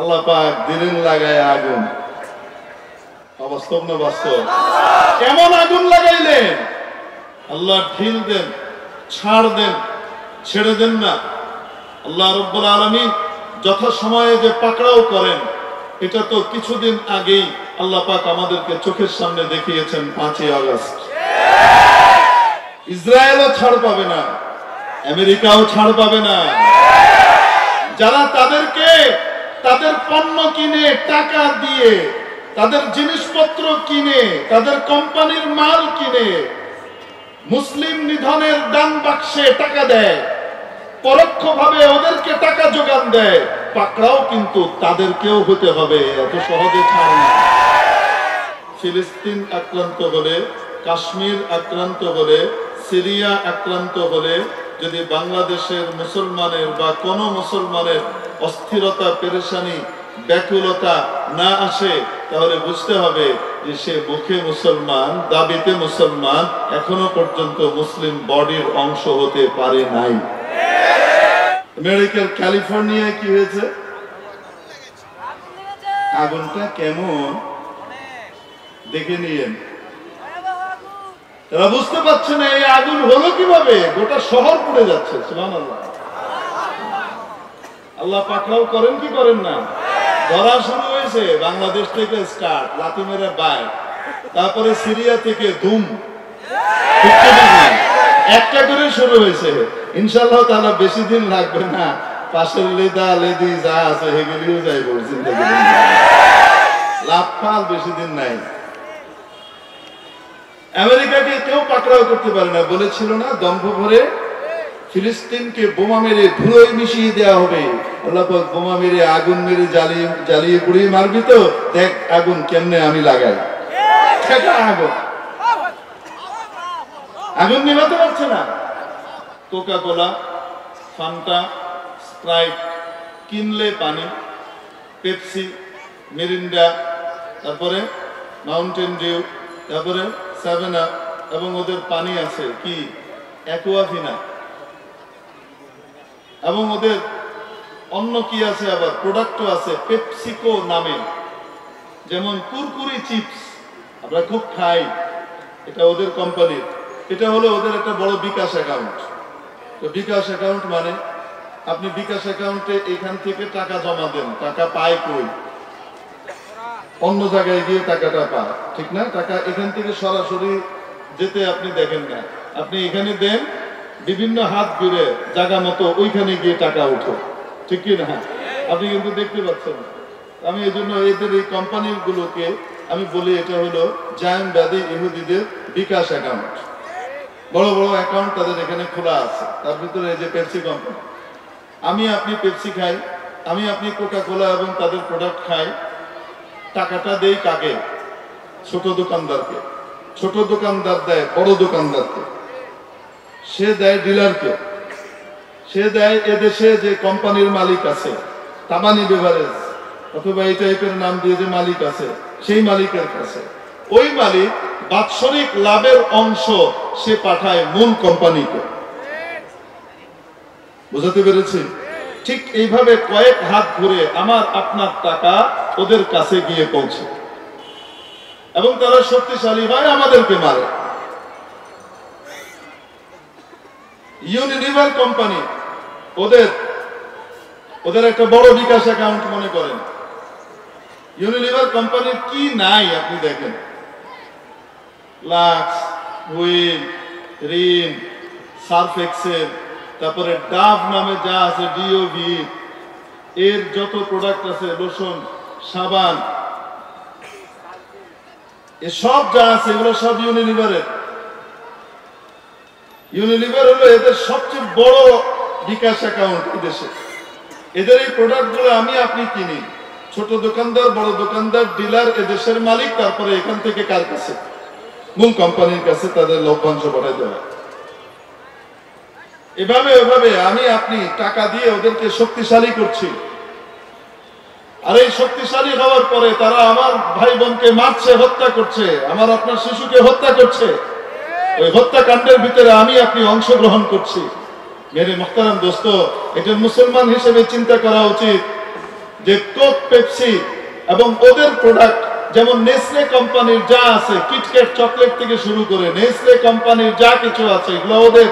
আল্লাহ পাক দিলেন লাগায় আগুন। অবাস্তব না বাস্তব? কেমন আগুন লাগাইলেন? আল্লাহ ঢিল দেন, ছাড় দেন, ছেড়ে দেন না। আল্লাহ রাব্বুল আলামিন যথাসময়ে যে পাকড়াও করেন, এটা তো কিছুদিন আগেই আল্লাহ পাক আমাদেরকে চোখের সামনে দেখিয়েছেন। 5ই আগস্ট ইসরায়েলও ছাড় পাবে না, আমেরিকাও ছাড় পাবে না। যারা তাদেরকে তাদের পণ্য কিনে, টাকা দিয়ে, তাদের জিনিসপত্র কিনে, তাদের কোম্পানির মাল কিনে মুসলিম নিধনের দান বাক্সে টাকা দেয়, পরোক্ষভাবে ওদেরকে টাকা যোগান দেয়, পাকড়াও কিন্তু তাদেরকেও হতে হবে। এত সহজে ছাড় না। ফিলিস্তিন আক্রান্ত হলে, কাশ্মীর আক্রান্ত হলে, সিরিয়া আক্রান্ত হলে যদি বাংলাদেশের মুসলমানের বা কোন মুসলমানের অস্থিরতা, পেরেশানি, ব্যাকুলতা না আসে, তাহলে বুঝতে হবে যে সে মুখে মুসলমান, দাবিতে মুসলমান, এখনো পর্যন্ত মুসলিম বডির অংশ হতে পারে নাই। আমেরিকার ক্যালিফোর্নিয়ায় কি হয়েছে? আগুনটা কেমন দেখে নিয়েন। তারা বুঝতে পারছে না এই আগুন হলো কিভাবে, গোটা শহর পুড়ে যাচ্ছে। সুবহানাল্লাহ। আল্লাহ পাকড়াও করেন কি করেন না? ধরা শুরু হয়েছে বাংলাদেশ থেকে, স্টার্ট লাথি মেরে বাই, তারপরে সিরিয়া থেকে ধুম, একটা করে শুরু হয়েছে। ইনশাআল্লাহ তাআলা বেশি দিন লাগবে না, পাশের লেদা লেদি যা আছে সেগুলিও যাইব। চিন্তা করবেন না, লাভ ফাল বেশি দিন নাই। আমেরিকাকে কেউ পাকড়াও করতে পারে না। বলেছিল না দম্ভ ভরে ফিলিস্তিনকে বোমা মেরে ধুলোয় মিশিয়ে দেওয়া হবে। আল্লাহ পাক বোমা মেরে, আগুন মেরে, জ্বালিয়ে জ্বালিয়ে পুড়িয়ে মারবি তো দেখ আগুন কেমনে আমি লাগাই। আগুন আগুন নিভাতে পারছে না। কোকা কোলা, ফান্টা, স্প্রাইট কিনলে পানি, পেপসি, মিরিন্ডা, তারপরে মাউন্টেন ডিউ, তারপরে 7 আপ, এবং ওদের পানি আছে কি অ্যাকুয়াফিনা, এবং ওদের অন্য কি আছে, আবার প্রোডাক্টও আছে পেপসিকো নামে। যেমন কুরকুরি চিপস আমরা খুব খাই, এটা ওদের কোম্পানির। এটা হলো ওদের একটা বড় বিকাশ অ্যাকাউন্ট। তো বিকাশ অ্যাকাউন্ট মানে আপনি বিকাশ অ্যাকাউন্টে এখান থেকে টাকা জমা দেন, টাকা পায় কই? অন্য জায়গায় গিয়ে টাকাটা পায়, ঠিক না? টাকা এখান থেকে সরাসরি যেতে আপনি দেখেন না, আপনি এখানে দেন, বিভিন্ন হাত ঘুরে জায়গা মতো ওইখানে গিয়ে টাকা উঠো, ঠিক কি না? আপনি কিন্তু দেখতে পাচ্ছেন। আমি এই জন্য এদের এই কোম্পানিগুলোকে আমি বলি এটা হলো জায়নবাদী ইহুদিদের বিকাশ অ্যাকাউন্ট। বড় বড় অ্যাকাউন্ট তাদের এখানে খোলা আছে। তার ভিতরে এই যে পেপসি কোম্পানি, আমি আপনি পেপসি খাই, আমি আপনি কোকা কোলা এবং তাদের প্রোডাক্ট খাই। টাকাটা দেই কাকে? ছোট দোকানদারকে। ছোট দোকানদার দেয় বড় দোকানদারকে, সে দেয় ডিলারকে, সে দেয় এদেশে যে কোম্পানির মালিক আছে, তামানি বেভারেজ অথবা এই টাইপের নাম দিয়ে যে মালিক আছে, সেই মালিকের কাছে। ওই মালিক বাৎসরিক লাভের অংশ সে পাঠায় মূল কোম্পানিকে। বুঝাতে পেরেছি? ঠিক এইভাবে কয়েক হাত ঘুরে আমার আপনার টাকা ওদের কাছে গিয়ে পৌঁছে, এবং তারা শক্তিশালী হয়, আমাদেরকে মারে। ইউনিলিভার কোম্পানি, ওদের একটা বড় বিকাশ অ্যাকাউন্ট মনে করেন। ইউনিলিভার কোম্পানির কি নাই আপনি দেখেন, Lux, Wheel, Rin, Surf Excel, তারপরে ডাভ নামে যা আছে, ডিওভি, এর যত প্রোডাক্ট আছে, লোশন, সাবান, এসব যা আছে এগুলো সব ইউনিলিভারের। ইউনিলিভার হলো এদের সবচেয়ে বড় বিকাশ অ্যাকাউন্ট এদেশে। এদের এই প্রোডাক্টগুলো আমি আপনি কিনি, ছোট দোকানদার, বড় দোকানদার, ডিলার, এদেশের মালিক, তারপরে এখান থেকে কার কাছে? মূল কোম্পানির কাছে তাদের লভ্যাংশ পাঠাই দেওয়া। এভাবে আমি আপনি টাকা দিয়ে ওদেরকে শক্তিশালী করছি। আর এই শক্তিশালী হওয়ার পরে তারা আমার ভাই বোনকে মারছে, হত্যা করছে, আমার আপনার শিশুকে হত্যা করছে। ওই হত্যাকাণ্ডের ভিতরে আমি আপনি অংশগ্রহণ করছি। মেরে মুহতারাম দোস্ত, এটা মুসলমান হিসেবে চিন্তা করা উচিত। যে কোক, পেপসি এবং ওদের প্রোডাক্ট, যেমন নেসলে কোম্পানির যা আছে, কিটক্যাট চকলেট থেকে শুরু করে নেসলে কোম্পানির যা কিছু আছে, এগুলো ওদের।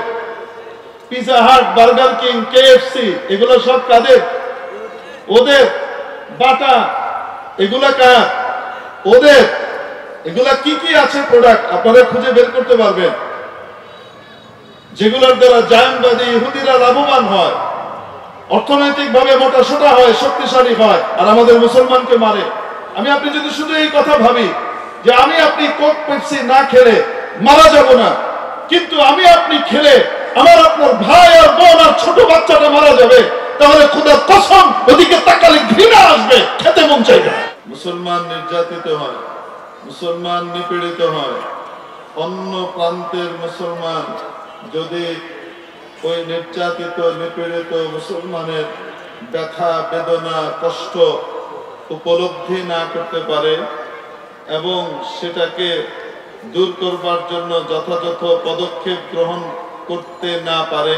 Pizza Hut, burger king, KFC, এগুলো সব কাদের? ওদের। বাটা, এগুলা কার? ওদের। এগুলা কি কি আছে প্রোডাক্ট আপনারা খুঁজে বের করতে পারবেন, যেগুলোর দ্বারা জায়নবাদী ইহুদিরা লাভবান হয়, অর্থনৈতিক ভাবে মোটা সোটা হয়, শক্তিশালী হয়, আর আমাদের মুসলমানকে মারে। আপনি যদি শুধু এই কথা ভাবি যে আমি আপনি কোক, পেপসি না খেলে মারা যাব না, কিন্তু আমি আপনি খেলে আমার আপনার ভাই আর বোন আর ছোট বাচ্চাটা মারা যাবে, তাহলে খোদার কসম ওদিকে তাকালে ঘৃণা আসবে, খেতে মন চাইবে। মুসলমান নির্যাতিত হয়, মুসলমান নিপীড়িত হয়। অন্য প্রান্তের মুসলমান যদি ওই নির্যাতিত নিপীড়িত মুসলমানের ব্যথা, বেদনা, কষ্ট উপলব্ধি না করতে পারে এবং সেটাকে দূর করবার জন্য যথাযথ পদক্ষেপ গ্রহণ করতে না পারে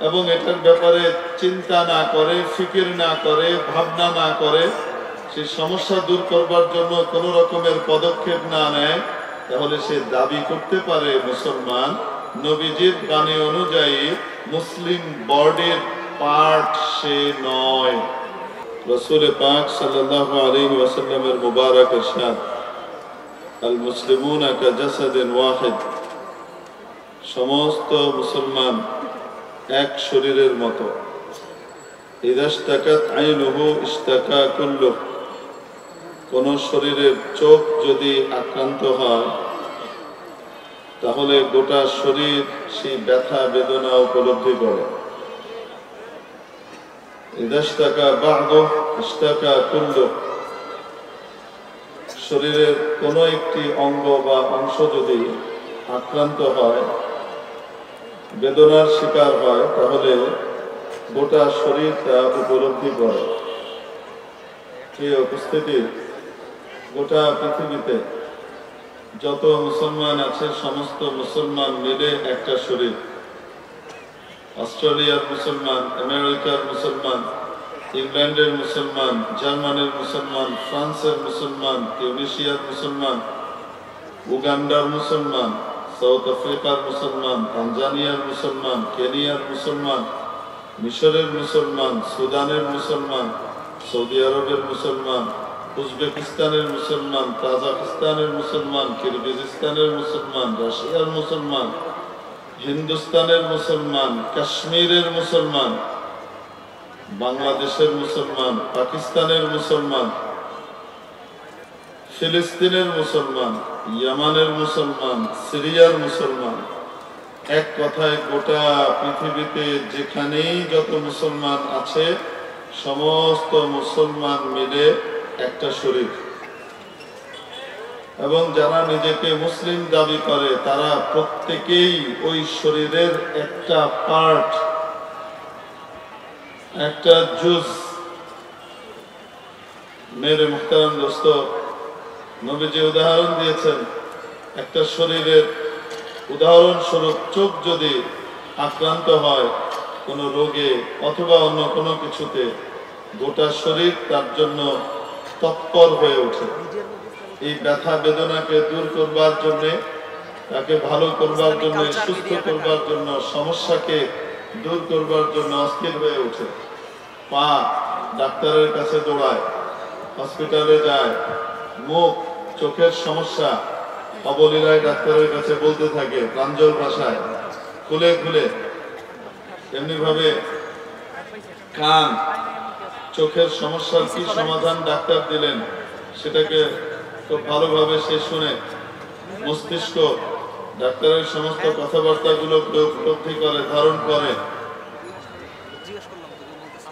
এবং এটার ব্যাপারে চিন্তা না করে, ফিকির না করে, ভাবনা না করে, সেই সমস্যা দূর করবার জন্য কোনো রকমের পদক্ষেপ না নেয়, তাহলে সে দাবি করতে পারে মুসলমান। নবীজির বাণী অনুযায়ী মুসলিম বডির পার্ট সে নয়। রাসূল পাক সাল্লাল্লাহু আলাইহি ওয়াসাল্লামের মুবারক ইরশাদ, আল মুসলিমুনা কাজাসাদিন ওয়াহিদ, সমস্ত মুসলমান এক শরীরের মতো। ইযা ইশতাকাত আইনুহু ইশতাকা কুল্লুহু, কোন শরীরের চোখ যদি আক্রান্ত হয় তাহলে গোটা শরীর সেই ব্যথা বেদনা উপলব্ধি করে। ইযা ইশতাকা বা'দুহু ইশতাকা কুল্লুহু, শরীরের কোন একটি অঙ্গ বা অংশ যদি আক্রান্ত হয়, বেদনার শিকার হয়, তাহলে গোটা শরীর তা উপলব্ধি করে। এই উপস্থিতি, গোটা পৃথিবীতে যত মুসলমান আছে সমস্ত মুসলমান মিলে একটা শরীর। অস্ট্রেলিয়ার মুসলমান, আমেরিকার মুসলমান, ইংল্যান্ডের মুসলমান, জার্মানির মুসলমান, ফ্রান্সের মুসলমান, টিউনিশিয়ার মুসলমান, উগান্ডার মুসলমান, সাউথ আফ্রিকার মুসলমান, তানজানিয়ার মুসলমান, কেনিয়ার মুসলমান, মিশরের মুসলমান, সুদানের মুসলমান, সৌদি আরবের মুসলমান, উজবেকিস্তানের মুসলমান, কাজাকিস্তানের মুসলমান, কিরগিজস্তানের মুসলমান, রাশিয়ার মুসলমান, হিন্দুস্তানের মুসলমান, কাশ্মীরের মুসলমান, বাংলাদেশের মুসলমান, পাকিস্তানের মুসলমান, ফিলিস্তিনের মুসলমান, ইয়ামানের মুসলমান, সিরিয়ার মুসলমান, এক কথায় গোটা পৃথিবীতে যেখানেই যত মুসলমান আছে সমস্ত মুসলমান মিলে একটা শরীর। এবং যারা নিজেকে মুসলিম দাবি করে তারা প্রত্যেকেই ওই শরীরের একটা পার্ট, একটা জুজ। মেরে মুহতারাম দোস্ত, নবীজি উদাহরণ দিয়েছেন, একটা শরীরের উদাহরণস্বরূপ চোখ যদি আক্রান্ত হয় কোনো রোগে অথবা অন্য কোনো কিছুতে, গোটা শরীর তার জন্য তৎপর হয়ে ওঠে। এই ব্যথা বেদনাকে দূর করবার জন্য, তাকে ভালো করবার জন্য, সুস্থ করবার জন্য, সমস্যাকে দূর করবার জন্য অস্থির হয়ে ওঠে। পা ডাক্তারের কাছে দৌড়ায়, হসপিটালে যায়। মুখ, চোখের সমস্যা অবলীলায় ডাক্তারের কাছে বলতে থাকে প্রাঞ্জল ভাষায়, খুলে খুলে। এমনি ভাবে কান, চোখের সমস্যার কি সমাধান ডাক্তার দিলেন সেটাকে খুব ভালোভাবে সে শুনে। মস্তিষ্ক ডাক্তারের সমস্ত কথাবার্তাগুলো উপলব্ধি করে, ধারণ করে।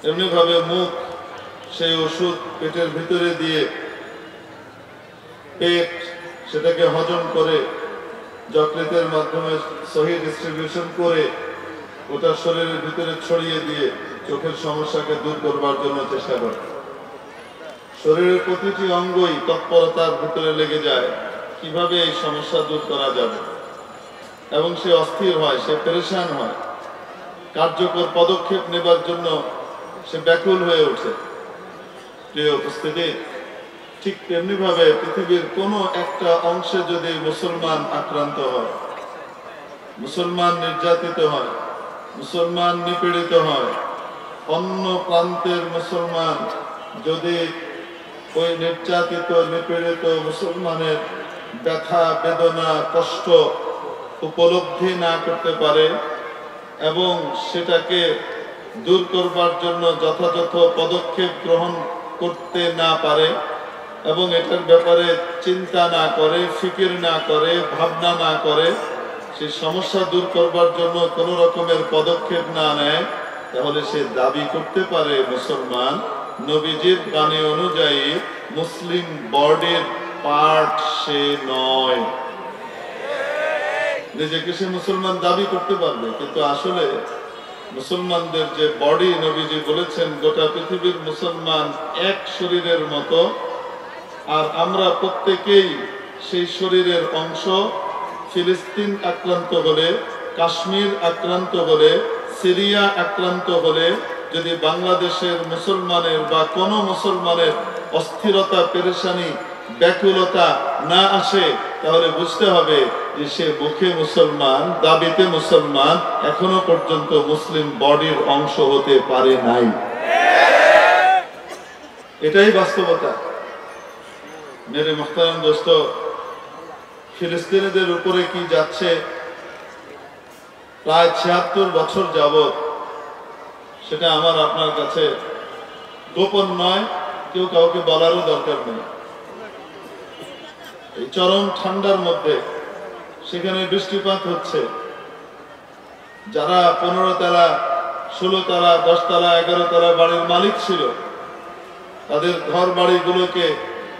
এমনি ভাবে মুখ সেই ওষুধ পেটের ভিতরে দিয়ে পেট সেটাকে হজম করে, যকৃতের মাধ্যমে সহি ডিস্ট্রিবিউশন করে গোটা শরীরের ভিতরে ছড়িয়ে দিয়ে চোখের সমস্যাকে দূর করবার জন্য চেষ্টা করে। শরীরের প্রতিটি অঙ্গই তৎপরতার ভিতরে লেগে যায় কিভাবে এই সমস্যা দূর করা যাবে, এবং সে অস্থির হয়, সে পেরেশান হয়, কার্যকর পদক্ষেপ নেবার জন্য সে ব্যাকুল হয়ে ওঠে। প্রিয় উপস্থিতি, ঠিক তেমনি ভাবে পৃথিবীর কোনো একটা অংশে যদি মুসলমান আক্রান্ত হয়, মুসলমান নির্যাতিত হয়, মুসলমান নিপীড়িত হয়, অন্য প্রান্তের মুসলমান যদি ওই নির্যাতিত নিপীড়িত মুসলমানের ব্যথা বেদনা কষ্ট উপলব্ধি না করতে পারে এবং সেটাকে দূর করবার জন্য যথাযথ পদক্ষেপ গ্রহণ করতে না পারে এবং এটার ব্যাপারে চিন্তা না করে, ফিকির না করে, ভাবনা না করে, সেই সমস্যা দূর করবার জন্য কোনো রকমের পদক্ষেপ না নেয়, তাহলে সে দাবি করতে পারে মুসলমান। নবীজির বাণী অনুযায়ী মুসলিম বডির পার্ট সে নয়। নিজেকে সে মুসলমান দাবি করতে পারবে, কিন্তু আসলে মুসলমানদের যে বডি নবীজি বলেছেন গোটা পৃথিবীর মুসলমান এক শরীরের মতো, আর আমরা প্রত্যেকেই সেই শরীরের অংশ। ফিলিস্তিন আক্রান্ত হলে, কাশ্মীর আক্রান্ত হলে, সিরিয়া আক্রান্ত হলে যদি বাংলাদেশের মুসলমানের বা কোনো মুসলমানের অস্থিরতা, পেরেশানি, ব্যাকুলতা না আসে, তাহলে বুঝতে হবে যে সে মুখে মুসলমান, দাবিতে মুসলমান, এখনো পর্যন্ত মুসলিম বডির অংশ হতে পারে নাই। এটাই বাস্তবতা। মেরে মুহতারাম দোস্ত, ফিলিস্তিনিদের উপরে কি যাচ্ছে প্রায় ৭৬ বছর যাবত, সেটা আমার আপনার কাছে গোপন নয়, কেউ কাউকে বলারও দরকার নেই। এই চরম ঠান্ডার মধ্যে সেখানে বৃষ্টিপাত হচ্ছে। যারা 15 তলা, 16 তলা, 10 তলা, 11 তলা বাড়ির মালিক ছিল, তাদের ঘর বাড়িগুলোকে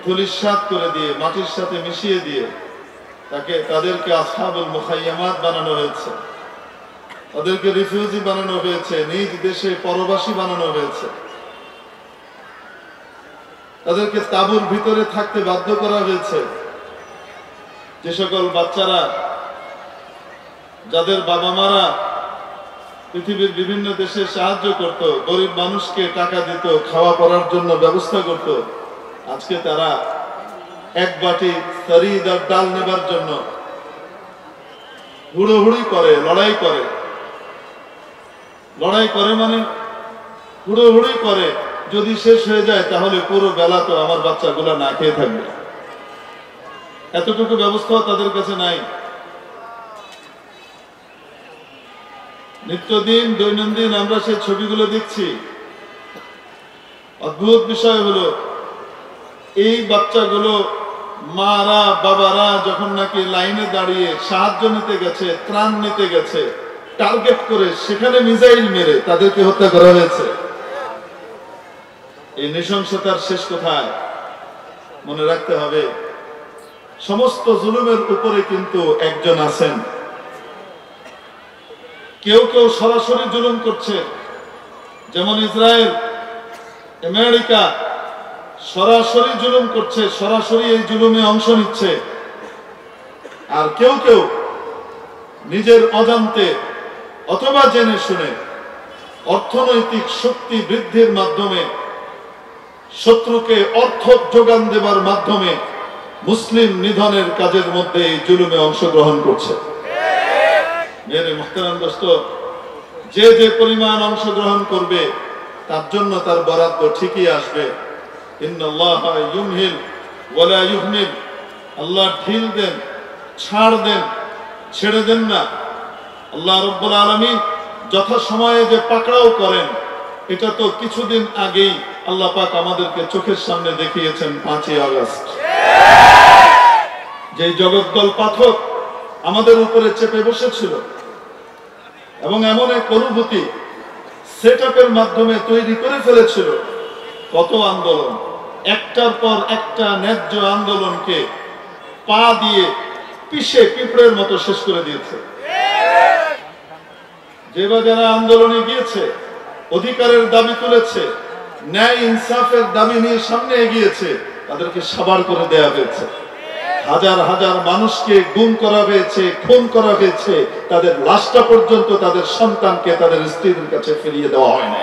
ধূলিসাৎ করে দিয়ে, মাটির সাথে মিশিয়ে দিয়ে তাদেরকে আসহাবুল মুখাইয়ামাত বানানো হয়েছে, তাদেরকে রিফিউজি বানানো হয়েছে, নিজ দেশে পরবাসী বানানো হয়েছে, তাদেরকে তাঁবুর ভিতরে থাকতে বাধ্য করা হয়েছে। যে সকল বাচ্চারা, যাদের বাবা মারা পৃথিবীর বিভিন্ন দেশে সাহায্য করত, গরিব মানুষকে টাকা দিত, খাওয়া পড়ার জন্য ব্যবস্থা করত, আজকে তারা এক বাটি সরিদ আর ডাল নেবার জন্য হুড়োহুড়ি করে, লড়াই করে। লড়াই করে মানে হুড়োহুড়ি করে, যদি শেষ হয়ে যায় তাহলে পুরো বেলা তো আমার বাচ্চাগুলা না খেয়ে থাকবে। এতটুকু ব্যবস্থাও তাদের কাছে নাই। নিত্যদিন দৈনন্দিন আমরা সেই ছবিগুলো দেখছি। অদ্ভুত বিষয় হলো, এই বাচ্চাগুলো মারা বাবারা যখন নাকি লাইনে দাঁড়িয়ে সাহায্য নিতে গেছে, ত্রাণ নিতে গেছে, টার্গেট করে সেখানে মিসাইল মেরে তাদেরকে হত্যা করা হয়েছে। এই নৃশংসতার শেষ কোথায়? মনে রাখতে হবে, সমস্ত জুলুমের উপরে কিন্তু একজন আছেন। কেউ কেউ সরাসরি জুলুম করছে, যেমন ইসরায়েল, আমেরিকা সরাসরি জুলুম করছে, সরাসরি এই জুলুমে অংশ নিচ্ছে। আর কেউ কেউ নিজের অজান্তে অথবা জেনে শুনে অর্থনৈতিক শক্তি বৃদ্ধির মাধ্যমে, শত্রুকে অর্থ যোগান দেবার মাধ্যমে মুসলিম নিধনের কাজের মধ্যে এই জুলুমে অংশগ্রহণ করছে। মেরে মুহতারাম দোস্ত, যে যে পরিমাণ অংশগ্রহণ করবে তার জন্য তার বরাদ্দ ঠিকই আসবে। ইন্নাল্লাহা ইউমহিল ওয়ালা ইউহমিল, আল্লাহ ঢিল দেন, ছাড় দেন, ছেড়ে দেন না। আল্লাহ রাব্বুল আলামিন যথাসময়ে যে পাকড়াও করেন, এটা তো কিছুদিন আগেই আল্লাহ পাক আমাদেরকে চোখের সামনে দেখিয়েছেন। 5ই আগস্ট যে জগদ্দল পাথর আমাদের উপরে চেপে বসেছিল, এবং এমন এক অনুভূতি সেটআপের মাধ্যমে তৈরি করে ফেলেছিল। কত আন্দোলন, একটার পর একটা ন্যায্য আন্দোলনকে পা দিয়ে পিষে পিঁপড়ের মতো শেষ করে দিয়েছে। যে বা যারা আন্দোলনে গিয়েছে, অধিকারের দাবি তুলেছে, ন্যায় ইনসাফের দাবি নিয়ে সামনে এগিয়েছে, তাদেরকে সাবার করে দেয়া হয়েছে। হাজার হাজার মানুষকে গুম করা হয়েছে, খুন করা হয়েছে, তাদের লাশটা পর্যন্ত তাদের সন্তানকে তাদের স্ত্রীদের কাছে ফিরিয়ে দেওয়া হয় না।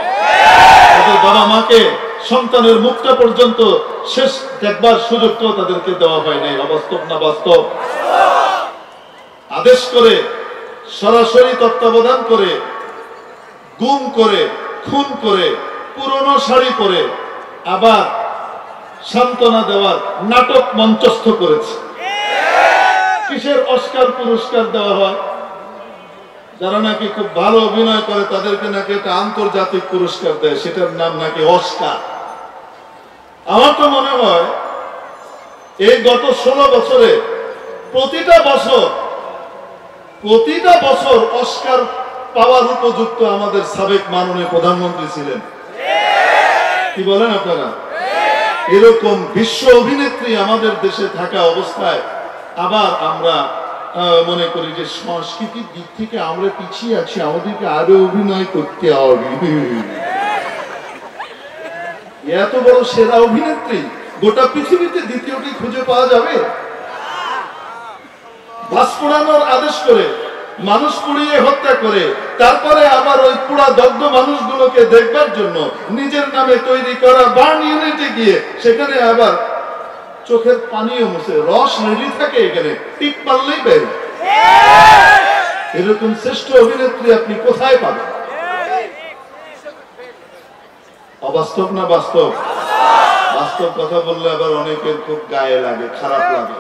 তাদের বাবা মাকে সন্তানের মুখটা পর্যন্ত শেষ দেখবার সুযোগটাও তাদেরকে দেওয়া হয় নাই। অবাস্তব না বাস্তব? আদেশ করে, সরাসরি তত্ত্বাবধান করে, গুম করে, খুন করে, পুরনো শাড়ি পরে আবার সান্ত্বনা দেওয়ার নাটক মঞ্চস্থ করেছে। কিসের অস্কার পুরস্কার দেওয়া হয়? যারা নাকি খুব ভালো অভিনয় করে তাদেরকে নাকি একটা আন্তর্জাতিক পুরস্কার দেয়, সেটার নাম নাকি অস্কার। আমার তো মনে হয় এই গত 16 বছরে প্রতিটা বছর অস্কার পাওয়ার উপযুক্ত আমাদের সাবেক মাননীয় প্রধানমন্ত্রী ছিলেন। কি বলেন আপনারা? এরকম বিশ্ব অভিনেত্রী আমাদের দেশে থাকা অবস্থায় আবার আমরা মনে করি যে সংস্কৃতির দিক থেকে আমরা পিছিয়ে আছি, আমাদেরকে আরো অভিনয় করতে হবে। এত বড় সেরা অভিনেত্রী গোটা পৃথিবীতে দ্বিতীয়টি খুঁজে পাওয়া যাবে? বাস পোড়ানোর আদেশ করে, মানুষ পুড়িয়ে হত্যা করে, তারপরে আবার ওই পুরা দগ্ধ মানুষগুলোকে দেখবার জন্য নিজের নামে তৈরি করা বার্ন ইউনিটে গিয়ে সেখানে আবার চোখের পানিও মুছে, রস রেডি থাকে, এখানে টিক পারলেই বের। এরকম শ্রেষ্ঠ অভিনেত্রী আপনি কোথায় পাবেন? অবাস্তব না বাস্তব? বাস্তব কথা বললে আবার অনেকের খুব গায়ে লাগে, খারাপ লাগে।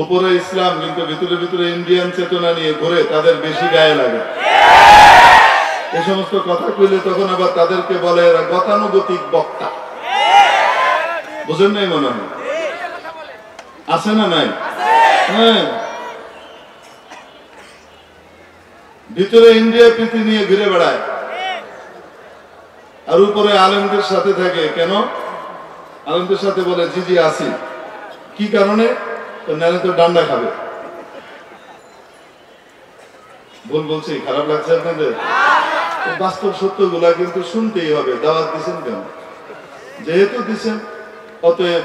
উপরে ইসলাম কিন্তু ভিতরে ভিতরে ইন্ডিয়ান চেতনা নিয়ে ঘুরে, তাদের বেশি গায়ে লাগে। এই সমস্ত কথা কইলে তখন আবার তাদেরকে বলে এরা গতানুগতিক বক্তা। বুঝেন নাই মনে হয়? আছে না নাই? হ্যাঁ, ভিতরে ইন্ডিয়া প্রীতি নিয়ে ঘুরে বেড়ায়, আর উপরে আলেমদের সাথে থাকে। কেন? আলেমদের সাথে বলে জি জি আসি। কি কারণে? নাহলে তো ডান্ডা খাবে। ভুল বলছি? খারাপ লাগছে আপনাদের? বাস্তব সত্য গুলা কিন্তু শুনতেই হবে। দাওয়াত দিচ্ছেন কেন? যেহেতু দিচ্ছেন, অতএব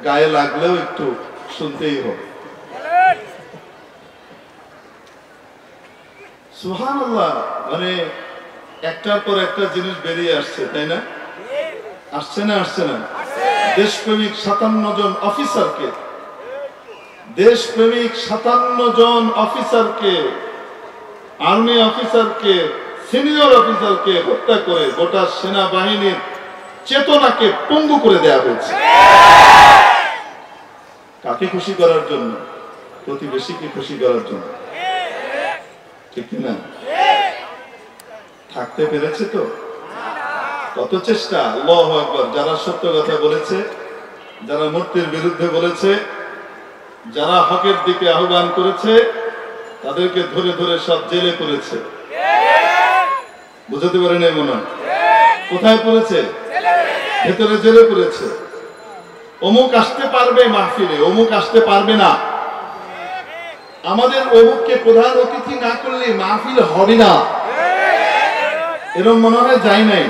গায়ে লাগলেও একটু শুনতেই হবে। সুবহানাল্লাহ, মানে একটার পর একটা জিনিস বেরিয়ে আসছে, তাই না? আসছে না? আসছে না? দেশপ্রেমিক 57 জন অফিসারকে, দেশপ্রেমিক 57 জন অফিসারকে, আর্মি অফিসারকে, সিনিয়র অফিসারকে হত্যা করে গোটা সেনাবাহিনীর চেতনাকে পঙ্গু করে দেওয়া হয়েছে। কাকে খুশি করার জন্য? প্রতিবেশীকে খুশি করার জন্য। ঠিক না? থাকতে পেরেছে তো? কত চেষ্টা! আল্লাহু আকবার। যারা সত্য কথা বলেছে, যারা মূর্তির বিরুদ্ধে বলেছে, যারা হকের দিকে আহ্বান করেছে, তাদেরকে ধরে ধরে সব জেলে পড়েছে। বুঝতে পারেন মনে হয়? কোথায় পড়েছে? ভেতরে জেলে পড়েছে। অমুক আসতে পারবে মাহফিলে, অমুক আসতে পারবে না। আমাদের অমুককে প্রধান অতিথি না করলে মাহফিল হবে না, এরকম মনে হয় যাই নাই।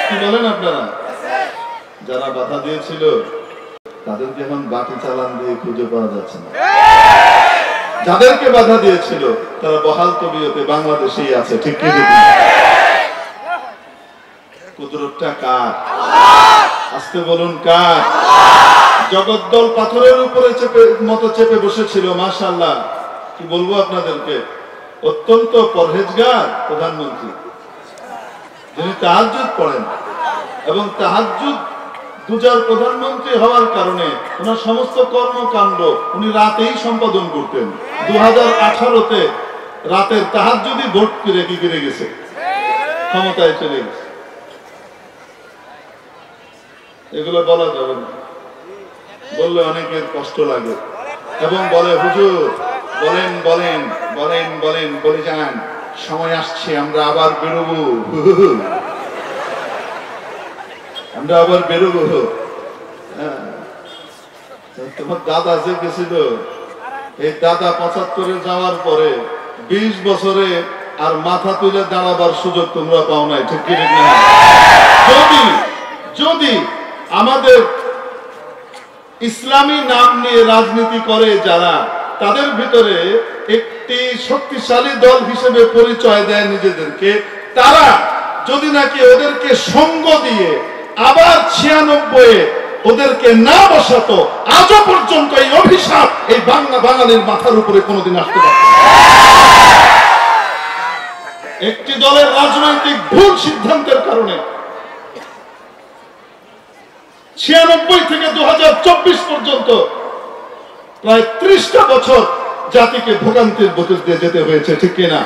কি বলেন আপনারা? যারা বাধা দিয়েছিল তাদেরকে এখন বাটি চালান দিয়ে খুঁজে পাওয়া যাচ্ছে না। যাদেরকে বাধা দিয়েছিল তারা বহাল তবিয়তে বাংলাদেশেই আছে। ঠিক কি? কুদরতটা কার? আস্তে বলুন কার? জগদ্দল পাথরের উপরে চেপে বসেছিল। মাশাআল্লাহ, কি বলবো আপনাদেরকে, অত্যন্ত পরহেজগার প্রধানমন্ত্রী, যিনি তাহাজ্জুদ পড়েন এবং তাহাজ্জুদ দুজার প্রধানমন্ত্রী হওয়ার কারণে ওনার সমস্ত কর্মকাণ্ড উনি রাতেই সম্পাদন করতেন। 2018-তে রাতের তাহাজ্জুদই ভোট করে কি করে গেছে, ক্ষমতায় চলে গেছে। এগুলো বলা যাবে না, বললে অনেকের কষ্ট লাগে এবং বলে হুজুর বলেন বলেন বলেন বলেন বলে যান, সময় আসছে আমরা আবার বেরোবো, আমরা আবার বেরোবো। তোমার দাদা যে গেছিল, এই দাদা 75-এ যাওয়ার পরে 20 বছরে আর মাথা তুলে দাঁড়াবার সুযোগ তোমরা পাও নাই। ঠিক কি না? যদি আমাদের ইসলামী নাম নিয়ে রাজনীতি করে যারা, তাদের ভিতরে একটি শক্তিশালী দল হিসেবে পরিচয় দেয় নিজেদেরকে, তারা যদি নাকি ওদেরকে সঙ্গ দিয়ে আবার 96 ওদেরকে না বসাতো, আজও পর্যন্ত এই অভিশাপ এই বাঙালির মাথার উপরে কোনোদিন আসতে পারে। একটি দলের রাজনৈতিক ভুল সিদ্ধান্তের কারণে 96 থেকে 2024 পর্যন্ত প্রায় 30টা বছর জাতিকে ভোগান্তির ভেতর দিয়ে যেতে হয়েছে, ঠিক কিনা?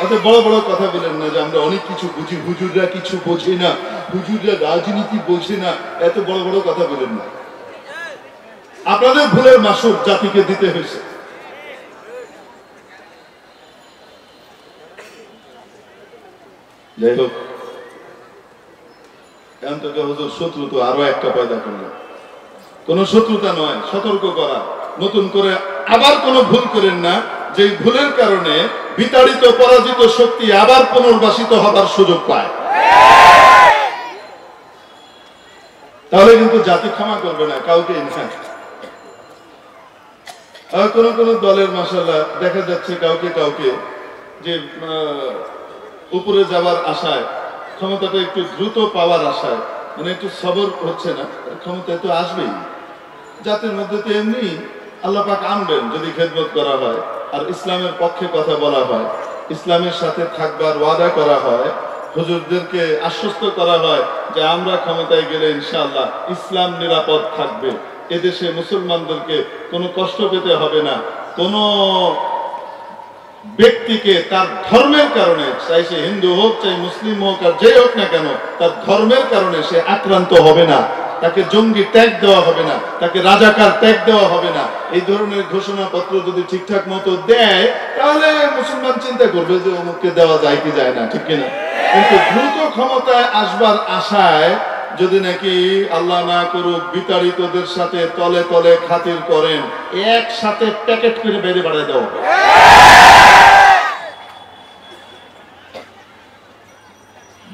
অত বড় বড় কথা বলেন না যে আমরা অনেক কিছু বুঝি, হুজুররা কিছু বোঝে না, হুজুররা রাজনীতি বোঝে না, এত বড় বড় কথা বলেন না। আপনাদের ভুলের মাসুল জাতিকে দিতে হয়েছে। যাই হোক, এখন তো হুজুর শত্রু তো আরো একটা পয়দা করলো। কোন শত্রুতা নয়, সতর্ক করা, নতুন করে আবার কোন ভুল করেন না, যে ভুলের কারণে বিতাড়িত পরাজিত শক্তি আবার পুনর্বাসিত হবার সুযোগ পায়, তাহলে কিন্তু জাতি ক্ষমা করবে না কাউকে। কোন কোন দলের মাশাআল্লাহ দেখা যাচ্ছে কাউকে কাউকে যে উপরে যাবার আশায়, ক্ষমতাটা একটু দ্রুত পাওয়ার আশায়, মানে একটু সবর হচ্ছে না, ক্ষমতা তো আসবেই। জাতির মধ্যে তো এমনি আল্লাহ পাক আনবেন যদি খেদমত করা হয়, আর ইসলামের পক্ষে কথা বলা হয়, ইসলামের সাথে থাকবার ওয়াদা করা হয়, হুজুরদেরকে আশ্বস্ত করা হয় যে আমরা ক্ষমতায় গেলে ইনশাআল্লাহ ইসলাম নিরাপদ থাকবে, এদেশে মুসলমানদেরকে কোনো কষ্ট পেতে হবে না, কোনো ব্যক্তিকে তার ধর্মের কারণে, চাই সে হিন্দু হোক চাই মুসলিম হোক আর যে হোক না কেন, তার ধর্মের কারণে সে আক্রান্ত হবে না, তাকে জঙ্গি ট্যাগ দেওয়া হবে না, তাকে রাজাকার ট্যাগ দেওয়া হবে না। এই ধরনের ঘোষণাপত্র যদি ঠিকঠাক মতো দেয় তাহলে মুসলমান চিন্তা করবে যে অমুককে দেওয়া যায় কি যায় না, ঠিক কিনা? কিন্তু দ্রুত ক্ষমতায় আসবার আশায় যদি নাকি আল্লাহ না করুক বিতাড়িতদের সাথে তলে তলে খাতির করেন, একসাথে প্যাকেট করে বেড়ে বাড়ায় দেওয়া হবে।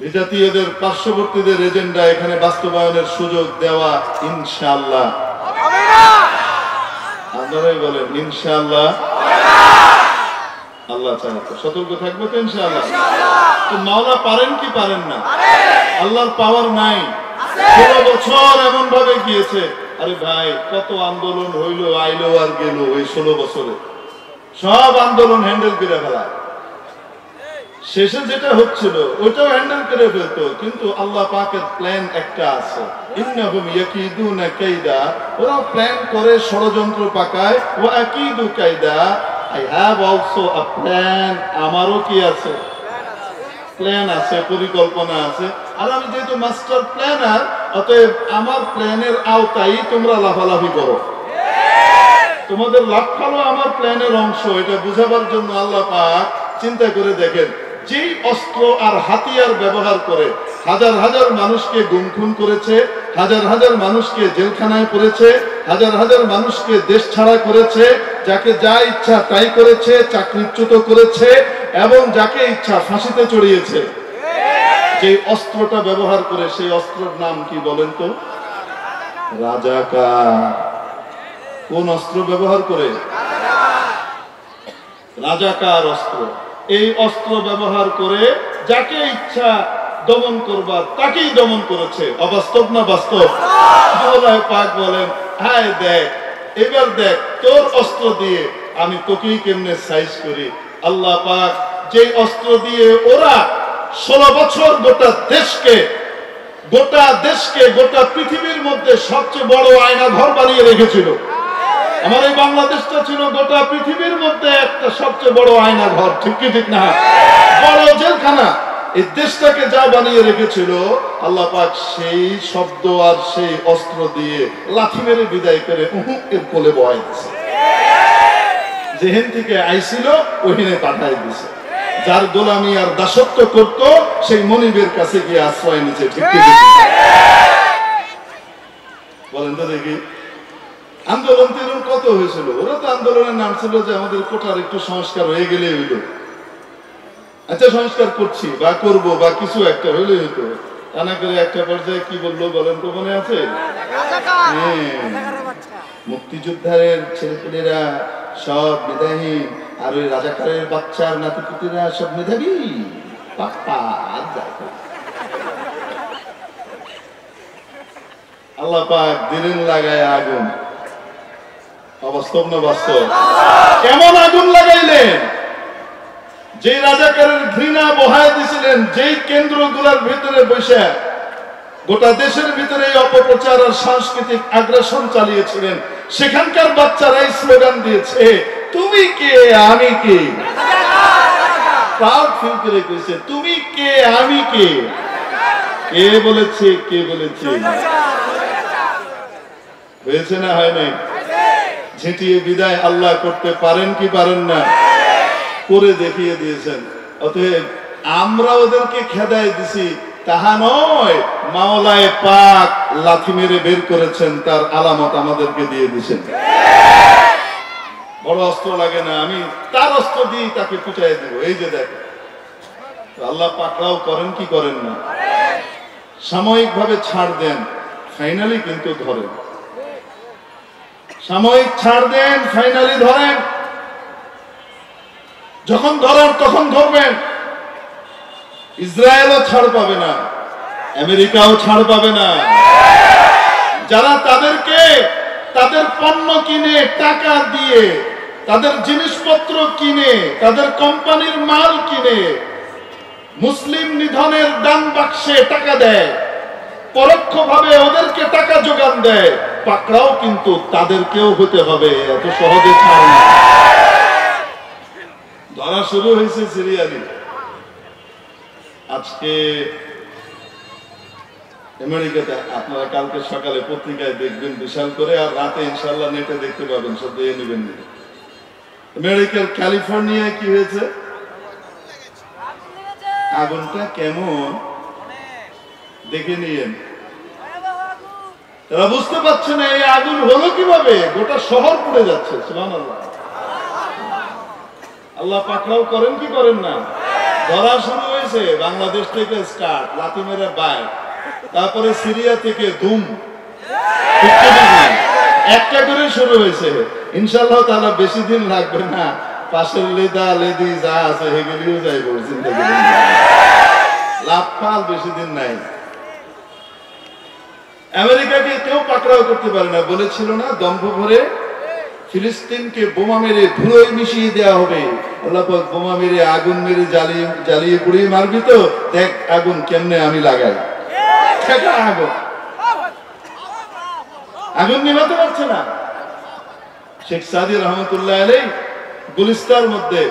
বিজাতীয়দের পার্শ্ববর্তীদের এজেন্ডা এখানে বাস্তবায়নের সুযোগ দেওয়া ইনশাআল্লাহ। আপনারাই বলেন ইনশাআল্লাহ। আল্লাহ চায় তো সতর্ক থাকবো তো ইনশাআল্লাহ। তো মাওলা পারেন কি পারেন না? আল্লাহর পাওয়ার নাই। 16 বছর এমন ভাবে গিয়েছে। আরে ভাই, কত আন্দোলন হইলো, আইলো আর গেল এই 16 বছরে, সব আন্দোলন হ্যান্ডেল করে ফেলা, শেষে যেটা হচ্ছিল ওইটাও হ্যান্ডেল করে ফেলতো। কিন্তু আল্লাহ পাকের প্ল্যান একটা আছে, ইন্নাহুম ইয়াকিদুনা কাইদা, ওরা প্ল্যান করে, ষড়যন্ত্র পাকায়, ওয়া আকিদু কাইদা, I have also a plan, আমারও কি আছে? প্ল্যান আছে, পরিকল্পনা আছে। আর আমি যেহেতু মাস্টার প্ল্যানার, অতএব আমার প্ল্যানের আওতায় তোমরা লাফালাফি করো, তোমাদের লাফালো আমার প্ল্যানের অংশ। এটা বুঝাবার জন্য আল্লাহ পাক চিন্তা করে দেখেন, যেই অস্ত্র আর হাতিয়ার ব্যবহার করে হাজার হাজার মানুষকে গুম খুন করেছে, হাজার হাজার মানুষকে জেলখানায় পড়েছে, হাজার হাজার মানুষকে দেশ ছাড়া করেছে, যাকে যা ইচ্ছা তাই করেছে, চাকরিচ্যুত করেছে এবং যাকে ইচ্ছা ফাঁসিতে চড়িয়েছে, যে অস্ত্রটা ব্যবহার করে সেই অস্ত্রের নাম কি বলেন তো? রাজাকার। কোন অস্ত্র ব্যবহার করে? রাজাকার অস্ত্র। এই অস্ত্র ব্যবহার করে যাকে ইচ্ছা দমন করবার তাকেই দমন করেছে। অবাস্তব না বাস্তব? আল্লাহ পাক বলেন, হায় দেখ, এবার দেখ তোর অস্ত্র দিয়ে আমি তোকেই কেমনে সাইজ করি। আল্লাহ পাক যে অস্ত্র দিয়ে ওরা 16 বছর গোটা দেশকে গোটা পৃথিবীর মধ্যে সবচেয়ে বড় আয়না ঘর বানিয়ে রেখেছিল। আমার এই বাংলাদেশটা ছিল গোটা পৃথিবীর মধ্যে একটা সবচেয়ে বড় আয়না ঘর, ঠিক কি ঠিক না? বড় জেলখানা। এই দেশটাকে যা বানিয়ে রেখেছিল আল্লাহ পাক সেই শব্দ আর সেই অস্ত্র দিয়ে লাথি মেরে বিদায় করে এর কোলে বহাই দিছে। যেহেন থেকে আইছিল ওহিনে পাঠাই দিছে। যার গোলামি আর দাসত্ব করত সেই মনিবের কাছে গিয়ে আশ্রয় নিচ্ছে, ঠিক কি বলেন তো দেখি? আন্দোলন তৃণমূল কত হয়েছিল? ওরা তো আন্দোলনের নাম ছিল যে আমাদের কোটার একটু সংস্কার হয়ে গেলে হইল, আচ্ছা সংস্কার করছি বা করব বা কিছু একটা হইলে হইতো। তা না করে একটা পর্যায়ে কি বললো বলেন তো, মনে আছে? মুক্তিযোদ্ধারের ছেলেপেলেরা সব মেধাহীন আর ওই রাজাকারের বাচ্চার নাতিপুতিরা সব মেধাবী। পাপ্পা আর যায় আল্লাহ পাক দিলেন লাগায় আগুন। অবাস্তব না বাস্তব? কেমন আগুন লাগাইলেন? যে রাজাকারের ঘৃণা বহায় দিয়েছিলেন, যেই কেন্দ্রগুলোর ভিতরে বসে গোটা দেশের ভিতরে অপপ্রচার আর সাংস্কৃতিক আগ্রাসন চালিয়েছিলেন, সেখানকার বাচ্চারা এই স্লোগান দিয়েছে, তুমি কে আমি কে। প্রাউড ফিল করে কইছে, তুমি কে আমি কে। কে বলেছে? কে বলেছে? হয়েছে না হয় নাই? ঝেঁটিয়ে বিদায় আল্লাহ করতে পারেন কি পারেন না? করে দেখিয়ে দিয়েছেন। অতএব আমরা ওদেরকে খেদায় দিছি তাহা নয়, মাওলায়ে পাক লাথি মেরে বের করেছেন, তার আলামত আমাদেরকে দিয়ে দিয়েছেন। বড় অস্ত্র লাগে না, আমি তার অস্ত্র দিয়ে তাকে পিটাই দেব। এই যে দেখ, আল্লাহ পাকরাও করেন কি করেন না? সাময়িক ভাবে ছাড় দেন, ফাইনালি কিন্তু ধরেন। সাময়িক ছাড় দেন, ফাইনালি ধরেন। যখন ধরার তখন ধরবেন। ইসরায়েলও ছাড় পাবে না, আমেরিকাও ছাড় পাবে না। যারা তাদেরকে তাদের পণ্য কিনে টাকা দিয়ে, তাদের জিনিসপত্র কিনে, তাদের কোম্পানির মাল কিনে মুসলিম নিধনের দান বাক্সে টাকা দেয়, পরোক্ষভাবে ওদেরকে টাকা যোগান দেয়, পাকড়াও কিন্তু তাদেরকেও হতে হবে। এত সহজে ছাড় না। ধরা শুরু হয়েছে সিরিয়ালি। আজকে আমেরিকাতে আপনারা কালকে সকালে পত্রিকায় দেখবেন বিশাল করে, আর রাতে ইনশাল্লাহ নেটে দেখতে পাবেন, সব দিয়ে নেবেন। আমেরিকার ক্যালিফোর্নিয়ায় কি হয়েছে? আগুনটা কেমন দেখে নিয়েন। তারা বুঝতে পারছে না এই আগুন হলো কিভাবে, গোটা শহর পুড়ে যাচ্ছে। সুবহানাল্লাহ। আল্লাহ পাকড়াও করেন কি করেন না? ধরা শুরু হয়েছে বাংলাদেশ থেকে স্টার্ট, লাথি মেরে বাইর, তারপরে সিরিয়া থেকে ধুম, একটা করে শুরু হয়েছে। ইনশাআল্লাহ তাআলা বেশি দিন লাগবে না, পাশের লেদা লেদি যা আছে সেগুলিও যাইব জিন্দেগি। লাভ ফাল বেশি দিন নাই। আমেরিকাকে কেউ পাকড়াও করতে পারে না। বলেছিল না দম্ভ ভরে ফিলিস্তিনকে বোমা মেরে ধুলোয় মিশিয়ে দেওয়া হবে। আল্লাহ পাক বোমা মেরে আগুন মেরে জ্বালিয়ে জ্বালিয়ে পুড়িয়ে মারবি তো দেখ আগুন কেমনে আমি লাগাই। আগুন আগুন নিভাতে পারছে না। শেখ সাদি রহমতুল্লাহ আলাইহি গুলিস্তার মধ্যে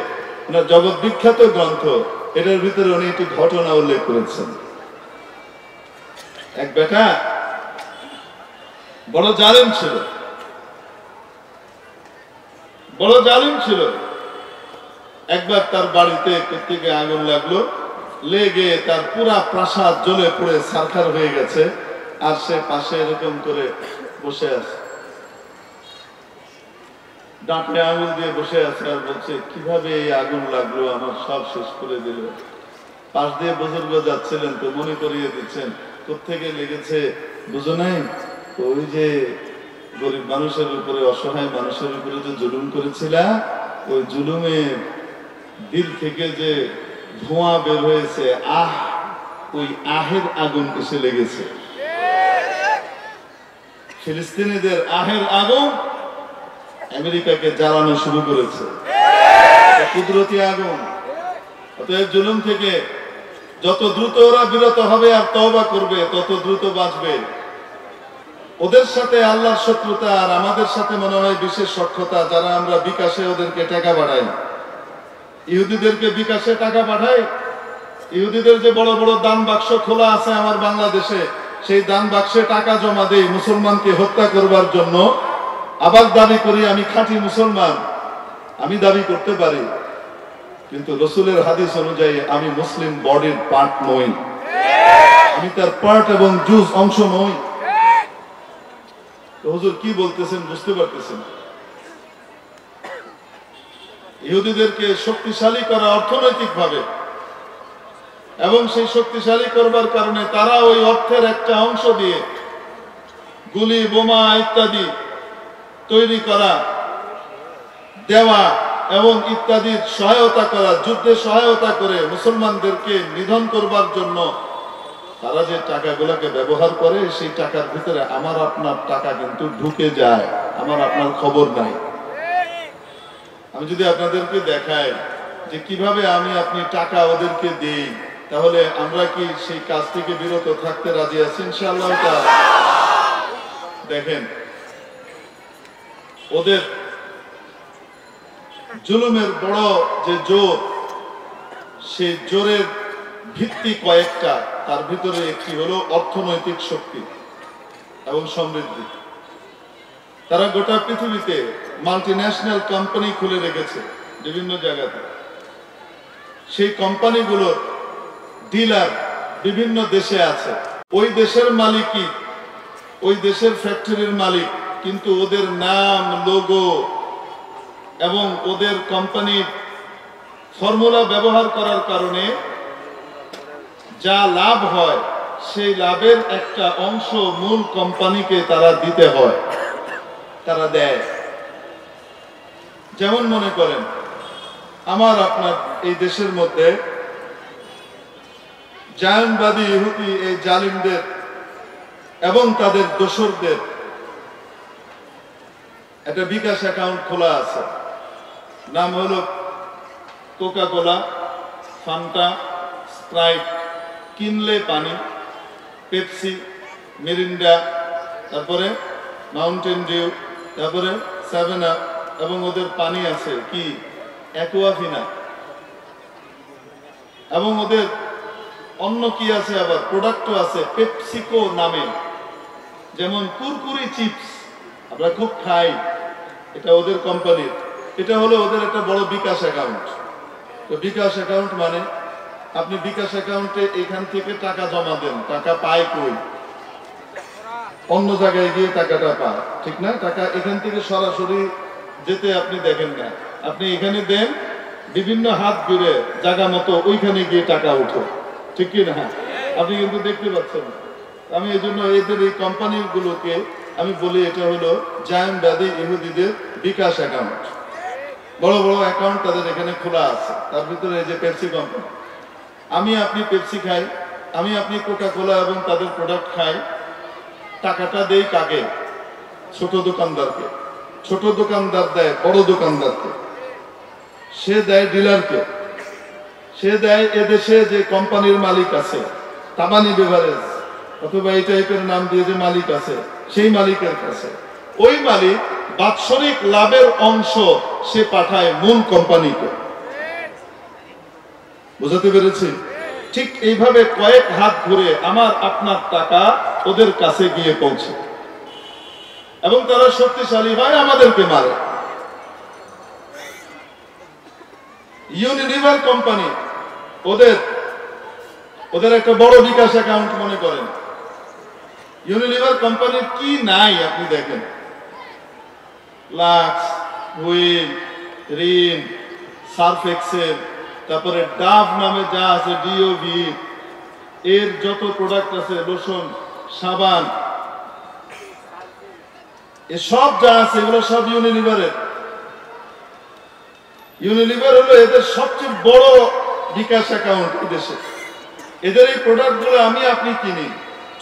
ওনার জগৎ বিখ্যাত গ্রন্থ, এটার ভিতরে উনি একটি ঘটনা উল্লেখ করেছেন। এক বেটা বড় জালেম ছিল, বড় জালিম ছিল। একবার তার বাড়িতে থেকে আগুন লাগলো, লেগে তার পুরা প্রাসাদ জ্বলে পুড়ে ছারখার হয়ে গেছে, আর সে পাশে এরকম করে বসে আছে, দাঁতে আঙুল দিয়ে বসে আছে, আর বলছে কিভাবে এই আগুন লাগলো, আমার সব শেষ করে দিল। পাশ দিয়ে বুজুর্গ যাচ্ছিলেন তো মনে করিয়ে দিচ্ছেন, কোত্থেকে লেগেছে বুঝো নাই, ওই যে গরিব মানুষের উপরে, অসহায় মানুষের উপরে যে জুলুম করেছিলা, ওই জুলুমের দিল থেকে যে ধোঁয়া বের হয়েছে, ওই আহের আগুন এসে লেগেছে। ফিলিস্তিনিদের আহের আগুন আমেরিকাকে জ্বালানো শুরু করেছে, কুদরতি আগুন। অতএব জুলুম থেকে যত দ্রুত ওরা বিরত হবে আর তওবা করবে, তত দ্রুত বাঁচবে। ওদের সাথে আল্লাহর শত্রুতা, আর আমাদের সাথে মনে হয় বিশেষ সখ্যতা, যারা আমরা বিকাশে ওদেরকে টাকা পাঠাই, ইহুদিদেরকে বিকাশে টাকা পাঠাই। ইহুদিদের যে বড় বড় দান বাক্স খোলা আছে আমার বাংলাদেশে, সেই দান বাক্সে টাকা জমা দেই মুসলমানকে হত্যা করবার জন্য। আবার দাবি করি আমি খাঁটি মুসলমান, আমি দাবি করতে পারি, কিন্তু রসুলের হাদিস অনুযায়ী আমি মুসলিম বডির পার্ট নই, আমি তার পার্ট এবং জুজ অংশ নই। হুজুর কি বলতেছেন বুঝতে পারতেছেন? ইহুদিদেরকে শক্তিশালী করা অর্থনৈতিক ভাবে, এবং সেই শক্তিশালী করবার কারণে তারা ওই অর্থের একটা অংশ দিয়ে গুলি বোমা ইত্যাদি তৈরি করা, দেওয়া, এবং ইত্যাদির সহায়তা করা, যুদ্ধে সহায়তা করে মুসলমানদেরকে নিধন করবার জন্য তারা যে টাকাগুলোকে ব্যবহার করে, সেই টাকার ভিতরে আমার আপনার টাকা কিন্তু ঢুকে যায়, আমার আপনার খবর নাই। আমি যদি আপনাদেরকে দেখাই যে কিভাবে আমি আপনি টাকা ওদেরকে দেই, তাহলে আমরা কি সেই কাজ থেকে বিরত থাকতে রাজি আছি ইনশাআল্লাহ? দেখেন, ওদের জুলুমের বড় যে জোর, সেই জোরের ভিত্তি কয়েকটা, তার ভিতরে একটি হলো অর্থনৈতিক শক্তি এবং সমৃদ্ধি। তারা গোটা পৃথিবীতে মাল্টিন্যাশনাল কোম্পানি খুলে রেখেছে বিভিন্ন জায়গাতে। সেই কোম্পানিগুলোর ডিলার বিভিন্ন দেশে আছে। ওই দেশের মালিকই, ওই দেশের ফ্যাক্টরির মালিক, কিন্তু ওদের নাম, লোগো এবং ওদের কোম্পানির ফর্মুলা ব্যবহার করার কারণে যা লাভ হয়, সেই লাভের একটা অংশ মূল কোম্পানিকে তারা দিতে হয়, তারা দেয়। যেমন মনে করেন, আমার আপনার এই দেশের মধ্যে জায়নবাদী ইহুদি এই জালিমদের এবং তাদের দোসরদের একটা বিকাশ অ্যাকাউন্ট খোলা আছে, নাম হলো কোকা কোলা, ফান্টা, স্প্রাইট, কিনলে পানি, পেপসি, মিরিন্ডা, তারপরে মাউন্টেন ডিউ, তারপরে 7 আপ, এবং ওদের পানি আছে কি অ্যাকুয়াফিনা, এবং ওদের অন্য কি আছে, আবার প্রোডাক্টও আছে পেপসিকো নামে। যেমন কুরকুরি চিপস আমরা খুব খাই, এটা ওদের কোম্পানির। এটা হলো ওদের একটা বড় বিকাশ অ্যাকাউন্ট। তো বিকাশ অ্যাকাউন্ট মানে আপনি বিকাশ অ্যাকাউন্টে এখান থেকে টাকা জমা দেন, টাকা পায় কই? অন্য জায়গায় গিয়ে টাকাটা পায়, ঠিক না? টাকা এখান থেকে সরাসরি যেতে আপনি দেখেন না, আপনি এখানে দেন, বিভিন্ন হাত ঘুরে জায়গা মতো ওইখানে গিয়ে টাকা উঠে, ঠিক কি না? আপনি কিন্তু দেখতে পাচ্ছেন। আমি এই জন্য এদের এই কোম্পানিগুলোকে আমি বলি এটা হলো জায়নবাদী ইহুদিদের বিকাশ অ্যাকাউন্ট। বড় বড় অ্যাকাউন্ট তাদের এখানে খোলা আছে। তার ভিতরে এই যে পেপসি কোম্পানি, আমি আপনি পেপসি খাই, আমি আপনি কোকা কোলা এবং তাদের প্রোডাক্ট খাই, টাকাটা দেই কাকে? ছোট দোকানদারকে। ছোট দোকানদার দেয় বড় দোকানদারকে, সে দেয় ডিলারকে, সে দেয় এদেশে যে কোম্পানির মালিক আছে, তামানি বেভারেজ অথবা এই টাইপের নাম দিয়ে যে মালিক আছে, সেই মালিকের কাছে। ওই মালিক বাৎসরিক লাভের অংশ সে পাঠায় মূল কোম্পানিকে। বুঝাতে পেরেছি? ঠিক এইভাবে কয়েক হাত ঘুরে আমার আপনার টাকা ওদের কাছে গিয়ে পৌঁছে, এবং তারা শক্তিশালী হয়, আমাদেরকে মারে। ইউনিলিভার কোম্পানি, ওদের একটা বড় বিকাশ অ্যাকাউন্ট মনে করেন। ইউনিলিভার কোম্পানির কি নাই আপনি দেখেন, Lux, Wheel, Rin, Surf Excel, তারপরে ডাভ নামে যা আছে, ডিওভি, এর যত প্রোডাক্ট আছে, লোশন, সাবান, এসব যা আছে এগুলো সব ইউনিলিভারের। ইউনিলিভার হলো এদের সবচেয়ে বড় বিকাশ অ্যাকাউন্ট এই দেশে। এদের এই প্রোডাক্টগুলো আমি আপনি কিনি,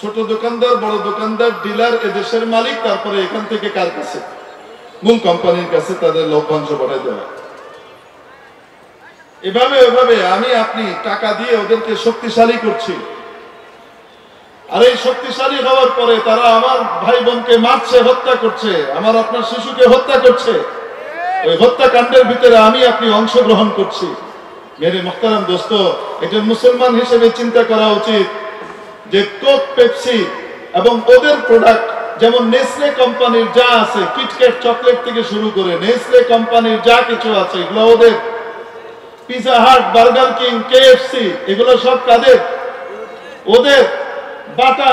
ছোট দোকানদার, বড় দোকানদার, ডিলার, এদেশের মালিক, তারপরে এখান থেকে কার কাছে? মূল কোম্পানির কাছে তাদের লভ্যাংশ পাঠাই দেওয়া। এভাবে আমি আপনি টাকা দিয়ে ওদেরকে শক্তিশালী করছি, আর এই শক্তিশালী হওয়ার পরে তারা আমার ভাই বোনকে মারছে, হত্যা করছে, আমার আপনার শিশুকে হত্যা করছে। ওই হত্যাকাণ্ডের ভিতরে আমি আপনি অংশগ্রহণ করছি। মেরে মুহতারাম দোস্ত, এটা মুসলমান হিসেবে চিন্তা করা উচিত যে কোক, পেপসি এবং ওদের প্রোডাক্ট, যেমন নেসলে কোম্পানির যা আছে, কিটক্যাট চকলেট থেকে শুরু করে নেসলে কোম্পানির যা কিছু আছে, এগুলো ওদের। পিজা হাট, বার্গার কিং, কেএফসি, এগুলো সব কাদের? ওদের। বাটা,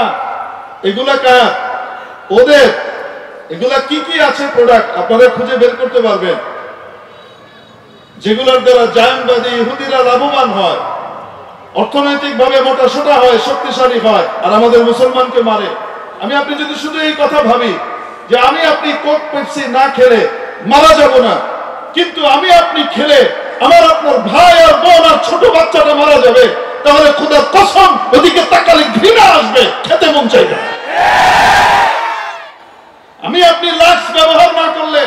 এগুলা কার? ওদের। এগুলা কি কি আছে প্রোডাক্ট আপনারা খুঁজে বের করতে পারবেন, যেগুলোর দ্বারা জায়নবাদী ইহুদিরা লাভবান হয়, অর্থনৈতিক ভাবে মোটা সোটা হয়, শক্তিশালী হয়, আর আমাদের মুসলমানকে মারে। আমি আপনি যদি শুধু এই কথা ভাবি যে আমি আপনি কোক, পেপসি না খেলে মারা যাব না, কিন্তু আমি আপনি খেলে আমার আপনার ভাই আর বোন আর ছোট বাচ্চাটা মারা যাবে, তাহলে খোদার কসম ওদিকে তাকালে ঘৃণা আসবে, খেতে মন চাইবে। আমি আপনি লাক্স ব্যবহার না করলে,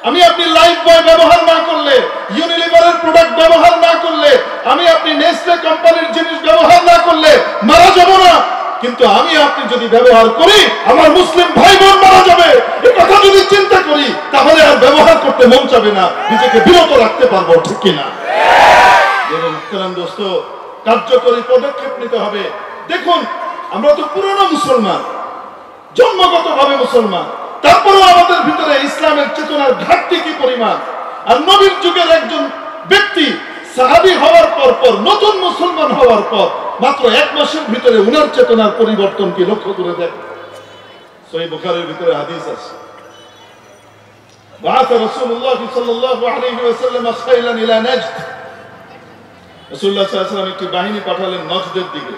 আমি আপনি লাইফ বয় ব্যবহার না করলে, ইউনিলিভারের প্রোডাক্ট ব্যবহার না করলে, আমি আপনি নেসলে কোম্পানির জিনিস ব্যবহার না করলে মারা যাব না। কিন্তু আমি আপনি যদি ব্যবহার করি আমার মুসলিম ভাই বোন মারা যাবে, এই কথা যদি চিন্তা করি তাহলে আর ব্যবহার করতে মন চাবে না, নিজেকে বিরত রাখতে পারবো, ঠিক কিনা? দোস্ত, কার্যকরী পদক্ষেপ নিতে হবে। দেখুন, আমরা তো পুরনো মুসলমান, জন্মগতভাবে মুসলমান, তারপরেও আমাদের ভিতরে ইসলামের চেতনার ঘাটতি কি পরিমাণ। আর নবীর যুগের একজন ব্যক্তি সাহাবী হওয়ার পর নতুন মুসলমান হওয়ার পর মাত্র 1 মাসের ভিতরে উনার চেতনার পরিবর্তন কি লক্ষ্য করে দেখেন। সহিহ বুখারীর ভিতরে হাদিস আছে, বাআথ রাসূলুল্লাহ সাল্লাল্লাহু আলাইহি ওয়াসাল্লাম খাইলান ইলা নাজদ। রাসূলুল্লাহ সাল্লাল্লাহু আলাইহি ওয়াসাল্লাম একটি বাহিনী পাঠালেন নজদের দিকে।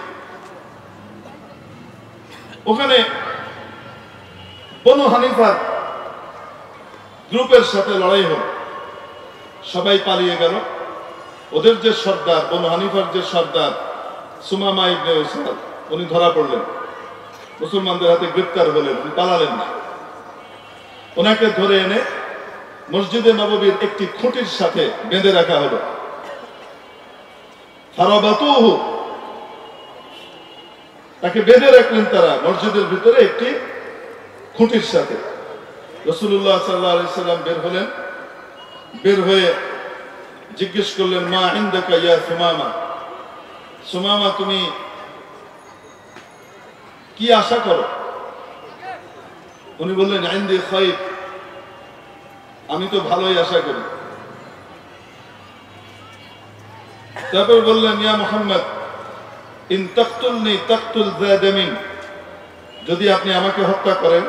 ওখানে বনু হানিফার গ্রুপের সাথে লড়াই হল, সবাই পালিয়ে গেল। ওদের যে সর্দার, বনু হানিফার যে সর্দার সুমামা ইবনে উসাদ, উনি ধরা পড়লেন, মুসলমানদের হাতে গ্রেফতার হলেন, উনি পালালেন না। ওনাকে ধরে এনে মসজিদে নববীর একটি খুঁটির সাথে বেঁধে রাখা হলো। ফারাবাতুহু, তাকে বেঁধে রাখলেন তারা মসজিদের ভিতরে একটি খুঁটির সাথে। রাসূলুল্লাহ সাল্লাল্লাহু আলাইহি সাল্লাম বের হলেন, বের হয়ে জিজ্ঞেস করলেন, মা ইনদাকা ইয়া সুমামা, সুমামা তুমি কি আশা করো? উনি বললেন, ইনদি খায়র, আমি তো ভালোই আশা করি। তারপর বললেন, ইয়া মুহাম্মদ ইন তাকতুলনি তাকতুল যা দামিন, যদি আপনি আমাকে হত্যা করেন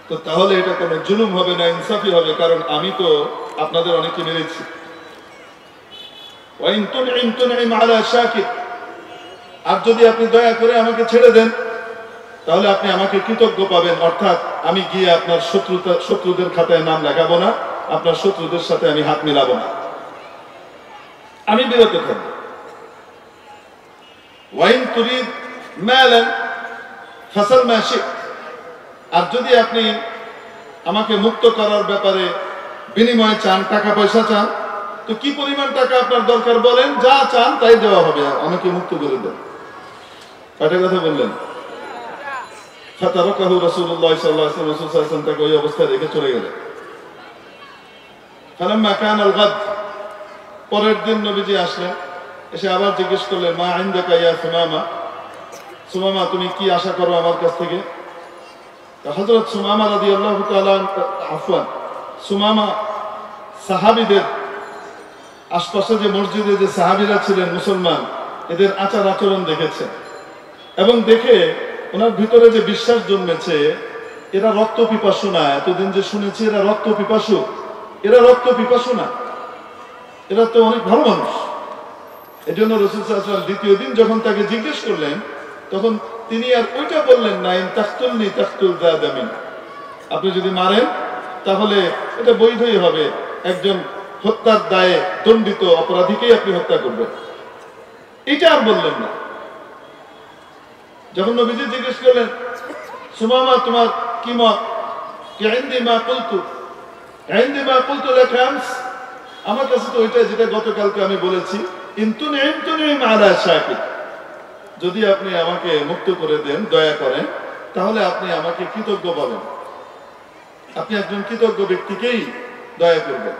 তো তাহলে এটা কোনো জুলুম হবে না, ইনসাফি হবে, কারণ আমি তো আপনাদের অনেকে মেরেছি। ওয়া ইন তুনইম তুনইম আলা শাকির, আর যদি আপনি দয়া করে আমাকে ছেড়ে দেন তাহলে আপনি আমাকে কৃতজ্ঞ পাবেন, অর্থাৎ আমি গিয়ে আপনার শত্রুদের খাতায় নাম লাগাবো না, আপনার শত্রুদের সাথে আমি হাত মিলাবো না, আমি বিরত থাকবো। ওয়া ইন তুরিদ মালান ফাসাল মা শি'ত, আর যদি আপনি আমাকে মুক্ত করার ব্যাপারে বিনিময় চান, টাকা পয়সা চান, তো কি পরিমাণ টাকা আপনার দরকার বলেন, যা চান তাই দেওয়া হবে, আমাকে মুক্ত করে দেন। কয়টা কথা বললেন? ফাতারাকাহু রাসূলুল্লাহ সাল্লাল্লাহু আলাইহি ওয়াসাল্লাম, রাসূল সাল্লাল্লাহু আলাইহি ওয়াসাল্লাম তাকে ওই অবস্থায় রেখে চলে গেলেন। ফালাম্মা কানা আল-গাদ, পরের দিন নবীজি আসলেন, এসে আবার জিজ্ঞেস করলেন, মা ইনদাকা ইয়া সুমামা, সুমামা তুমি কি আশা করো আমার কাছ থেকে? হযরত সুমামা রাদিয়াল্লাহু তাআলা আফওয়ান, সুমামা সাহাবীদের আশপাশে যে মসজিদে যে সাহাবীরা ছিলেন মুসলমান, এদের আচার আচরণ দেখেছেন এবং দেখে ওনার ভিতরে যে বিশ্বাস জন্মেছে, এরা রক্ত পিপাসু না। এতদিন যে শুনেছি এরা রক্ত পিপাসু, এরা রক্ত পিপাসু না, এরা তো অনেক ভালো মানুষ। এই জন্য রাসূল সাল্লাল্লাহু আলাইহি ওয়াসাল্লাম দ্বিতীয় দিন যখন তাকে জিজ্ঞেস করলেন, তখন তিনি আর ওইটা বললেন না, ইন তাকতুলনি তাকতুল যা দামিন, আপনি যদি মারেন তাহলে এটা বৈধই হবে, একজন হত্যার দায়ে দণ্ডিত অপরাধীকেই আপনি হত্যা করবেন, এটা আর বললেন না। যখন নবীজি জিজ্ঞেস করলেন, সুমামা তোমার কি মত? ইনদি মা কুলতু, ইনদি মা কুলতু লাকা আমস, আমার কাছে তো ওইটা যেটা গতকালকে আমি বলেছি, ইনতুনইম তুনইম আলা শাকির, যদি আপনি আমাকে মুক্ত করে দেন, দয়া করেন, তাহলে আপনি আমাকে কৃতজ্ঞ পাবেন, আপনি একজন কৃতজ্ঞ ব্যক্তিকেই দয়া করবেন।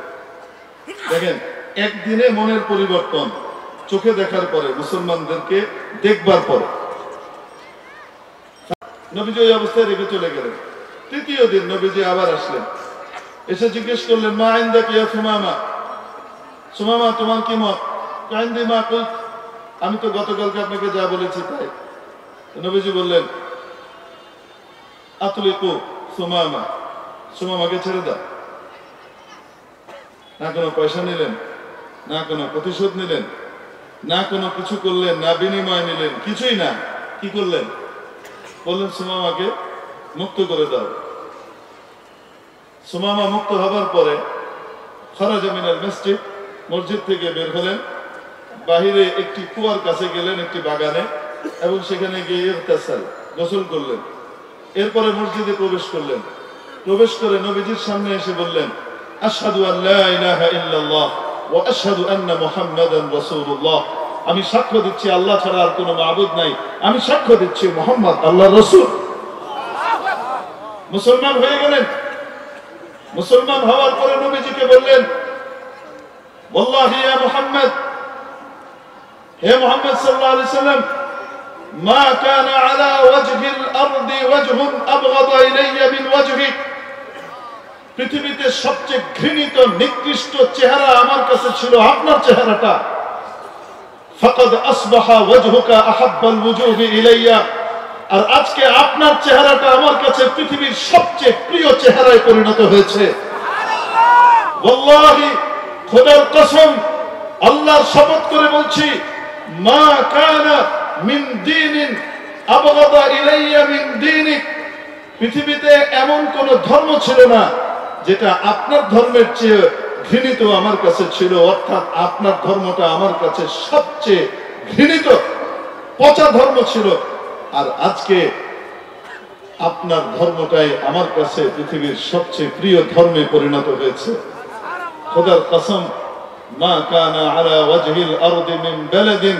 দেখেন, একদিনে মনের পরিবর্তন, চোখে দেখার পরে, মুসলমানদেরকে দেখবার পরে। নবীজি ওই অবস্থায় রেখে চলে গেলেন। তৃতীয় দিন নবীজি আবার আসলেন, এসে জিজ্ঞেস করলেন, মা ইনদাকা ইয়া সুমামা, সুমামা তোমার কি মত? ইনদি মা কুলত, আমি তো গতকালকে আপনাকে যা বলেছি তাই। নবীজি বললেন, আতলিকু সুমামা, সুমামাকে ছেড়ে দাও। না কোনো পয়সা নিলেন, না কোনো প্রতিশোধ নিলেন, না কোনো কিছু করলেন, না বিনিময় নিলেন, কিছুই না। কি করলেন? বললেন, সুমামাকে মুক্ত করে দাও। সুমামা মুক্ত হবার পরে খারাজা মিনাল মসজিদ, মসজিদ থেকে বের হলেন, বাহিরে একটি কুয়ার কাছে গেলেন, একটি বাগানে, এবং সেখানে গিয়ে ইগতাসাল, গোসল করলেন। এরপরে মসজিদে প্রবেশ করলেন। প্রবেশ করে নবীজির সামনে এসে বললেন, আশহাদু আল্লা ইলাহা ইল্লাল্লাহ ওয়া আশহাদু আন্না মুহাম্মাদান রাসূলুল্লাহ। আমি সাক্ষ্য দিচ্ছি আল্লাহ ছাড়া আর কোনো মাবুদ নাই, আমি সাক্ষ্য দিচ্ছি মুহাম্মদ আল্লাহর রাসূল। মুসলমান হয়ে গেলেন। মুসলমান হওয়ার পরে নবীজিকে বললেন, ওয়াল্লাহি ইয়া মুহাম্মদ, হে মুহাম্মদ সাল্লাল্লাহু আলাইহি সাল্লাম, মা কানা আলা ওয়াজহিল আরদি ওয়াজহুন আবগাদা ইলাইয়া মিন ওয়াজহিক। পৃথিবীতে সবচেয়ে ঘৃণিত নিকৃষ্ট চেহারা আমার কাছে ছিল আপনার চেহারাটা। ফাকাদ আসবাহা ওয়াজহুকা আহাব্বাল ওয়ুজুহি ইলাইয়া। আর আজকে আপনার চেহারাটা আমার কাছে পৃথিবীর সবচেয়ে প্রিয় চেহারায় পরিণত হয়েছে। ওয়াল্লাহি, খোদার কসম, আল্লাহর শপথ করে বলছি, মা কানা মিন দীনিন আবগাদা ইলাইয়া মিন দীনিক। পৃথিবীতে এমন কোন ধর্ম ছিল না যেটা আপনার ধর্মের চেয়ে ঘৃণিত আমার কাছে ছিল, অর্থাৎ আপনার ধর্মটা আমার কাছে সবচেয়ে ঘৃণিত পচা ধর্ম ছিল। আর আজকে আপনার ধর্মটাই আমার কাছে পৃথিবীর সবচেয়ে প্রিয় ধর্মে পরিণত হয়েছে। খোদার কসম, মা কানা আলা ওয়াজহিল আরদি মিন বালাদিন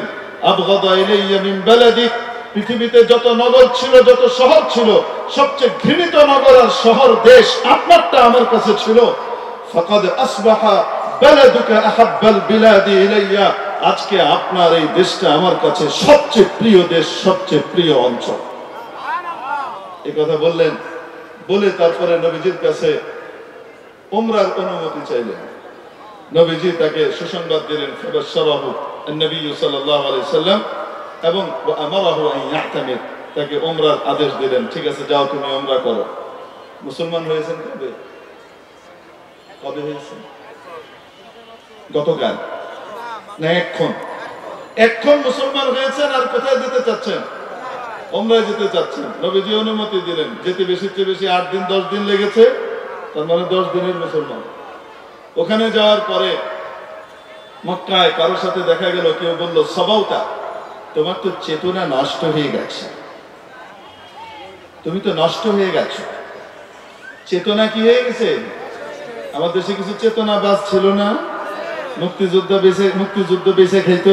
আবগাদা ইলাইয়া মিন বালাদিক। পৃথিবীতে যত নগর ছিল, যত শহর ছিল, সবচেয়ে ঘৃণিত নগর আর শহর দেশ আপনারটা আমার কাছে ছিল। ফাকাদ আসবাহা বালাদুকা আহাব্বাল বিলাদি ইলাইয়া। আজকে আপনার এই দেশটা আমার কাছে সবচেয়ে প্রিয় দেশ, সবচেয়ে প্রিয় অঞ্চল। এই কথা বললেন। বলে তারপরে নবীজির কাছে উমরার অনুমতি চাইলেন। নবীজি তাকে সুসংবাদ দিলেন, ফাবাশশারাহু আন-নবী সাল্লাল্লাহু আলাইহি সাল্লাম, এবং আমারাহু আন ইয়াতামির, তাকে উমরার আদেশ দিলেন। ঠিক আছে, যাও তুমি উমরা করো। মুসলমান হয়েছেন কবে? কবে হয়েছে? গতকাল না এখন? এখন মুসলমান হয়েছেন। আর কোথায় যেতে চাচ্ছেন? উমরায় যেতে চাচ্ছেন। নবীজি অনুমতি দিলেন। যেতে বেশি চেয়ে বেশি 8 দিন 10 দিন লেগেছে, তার মানে 10 দিনের মুসলমান। ওখানে যাওয়ার পরে মক্কায় কারোর সাথে দেখা গেল, কেউ বলল, সবাউতা, তোমার তো চেতনা নষ্ট হয়ে গেছে, তুমি তো নষ্ট হয়ে গেছো। চেতনা কি হয়ে গেছে? আমার দেশে কিছু চেতনাবাজ ছিল না? মুক্তিযুদ্ধ বেঁচে খেত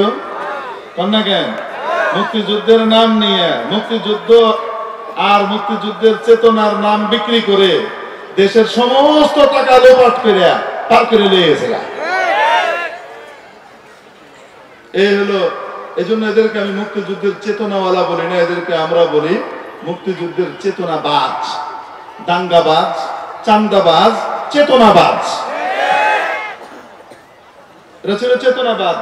কন্যা কেন? মুক্তিযুদ্ধের নাম নিয়ে, মুক্তিযুদ্ধ আর মুক্তিযুদ্ধের চেতনার নাম বিক্রি করে দেশের সমস্ত টাকা লোপাট করে পার করে নিয়ে গেছে। এই হলো, এই জন্য এদেরকে আমি মুক্তিযুদ্ধের চেতনাওয়ালা বলি না, এদেরকে আমরা বলি মুক্তিযুদ্ধের চেতনাবাজ, দাঙ্গাবাজ, চান্দাবাজ, চেতনাবাজ। এরা ছিল চেতনাবাজ।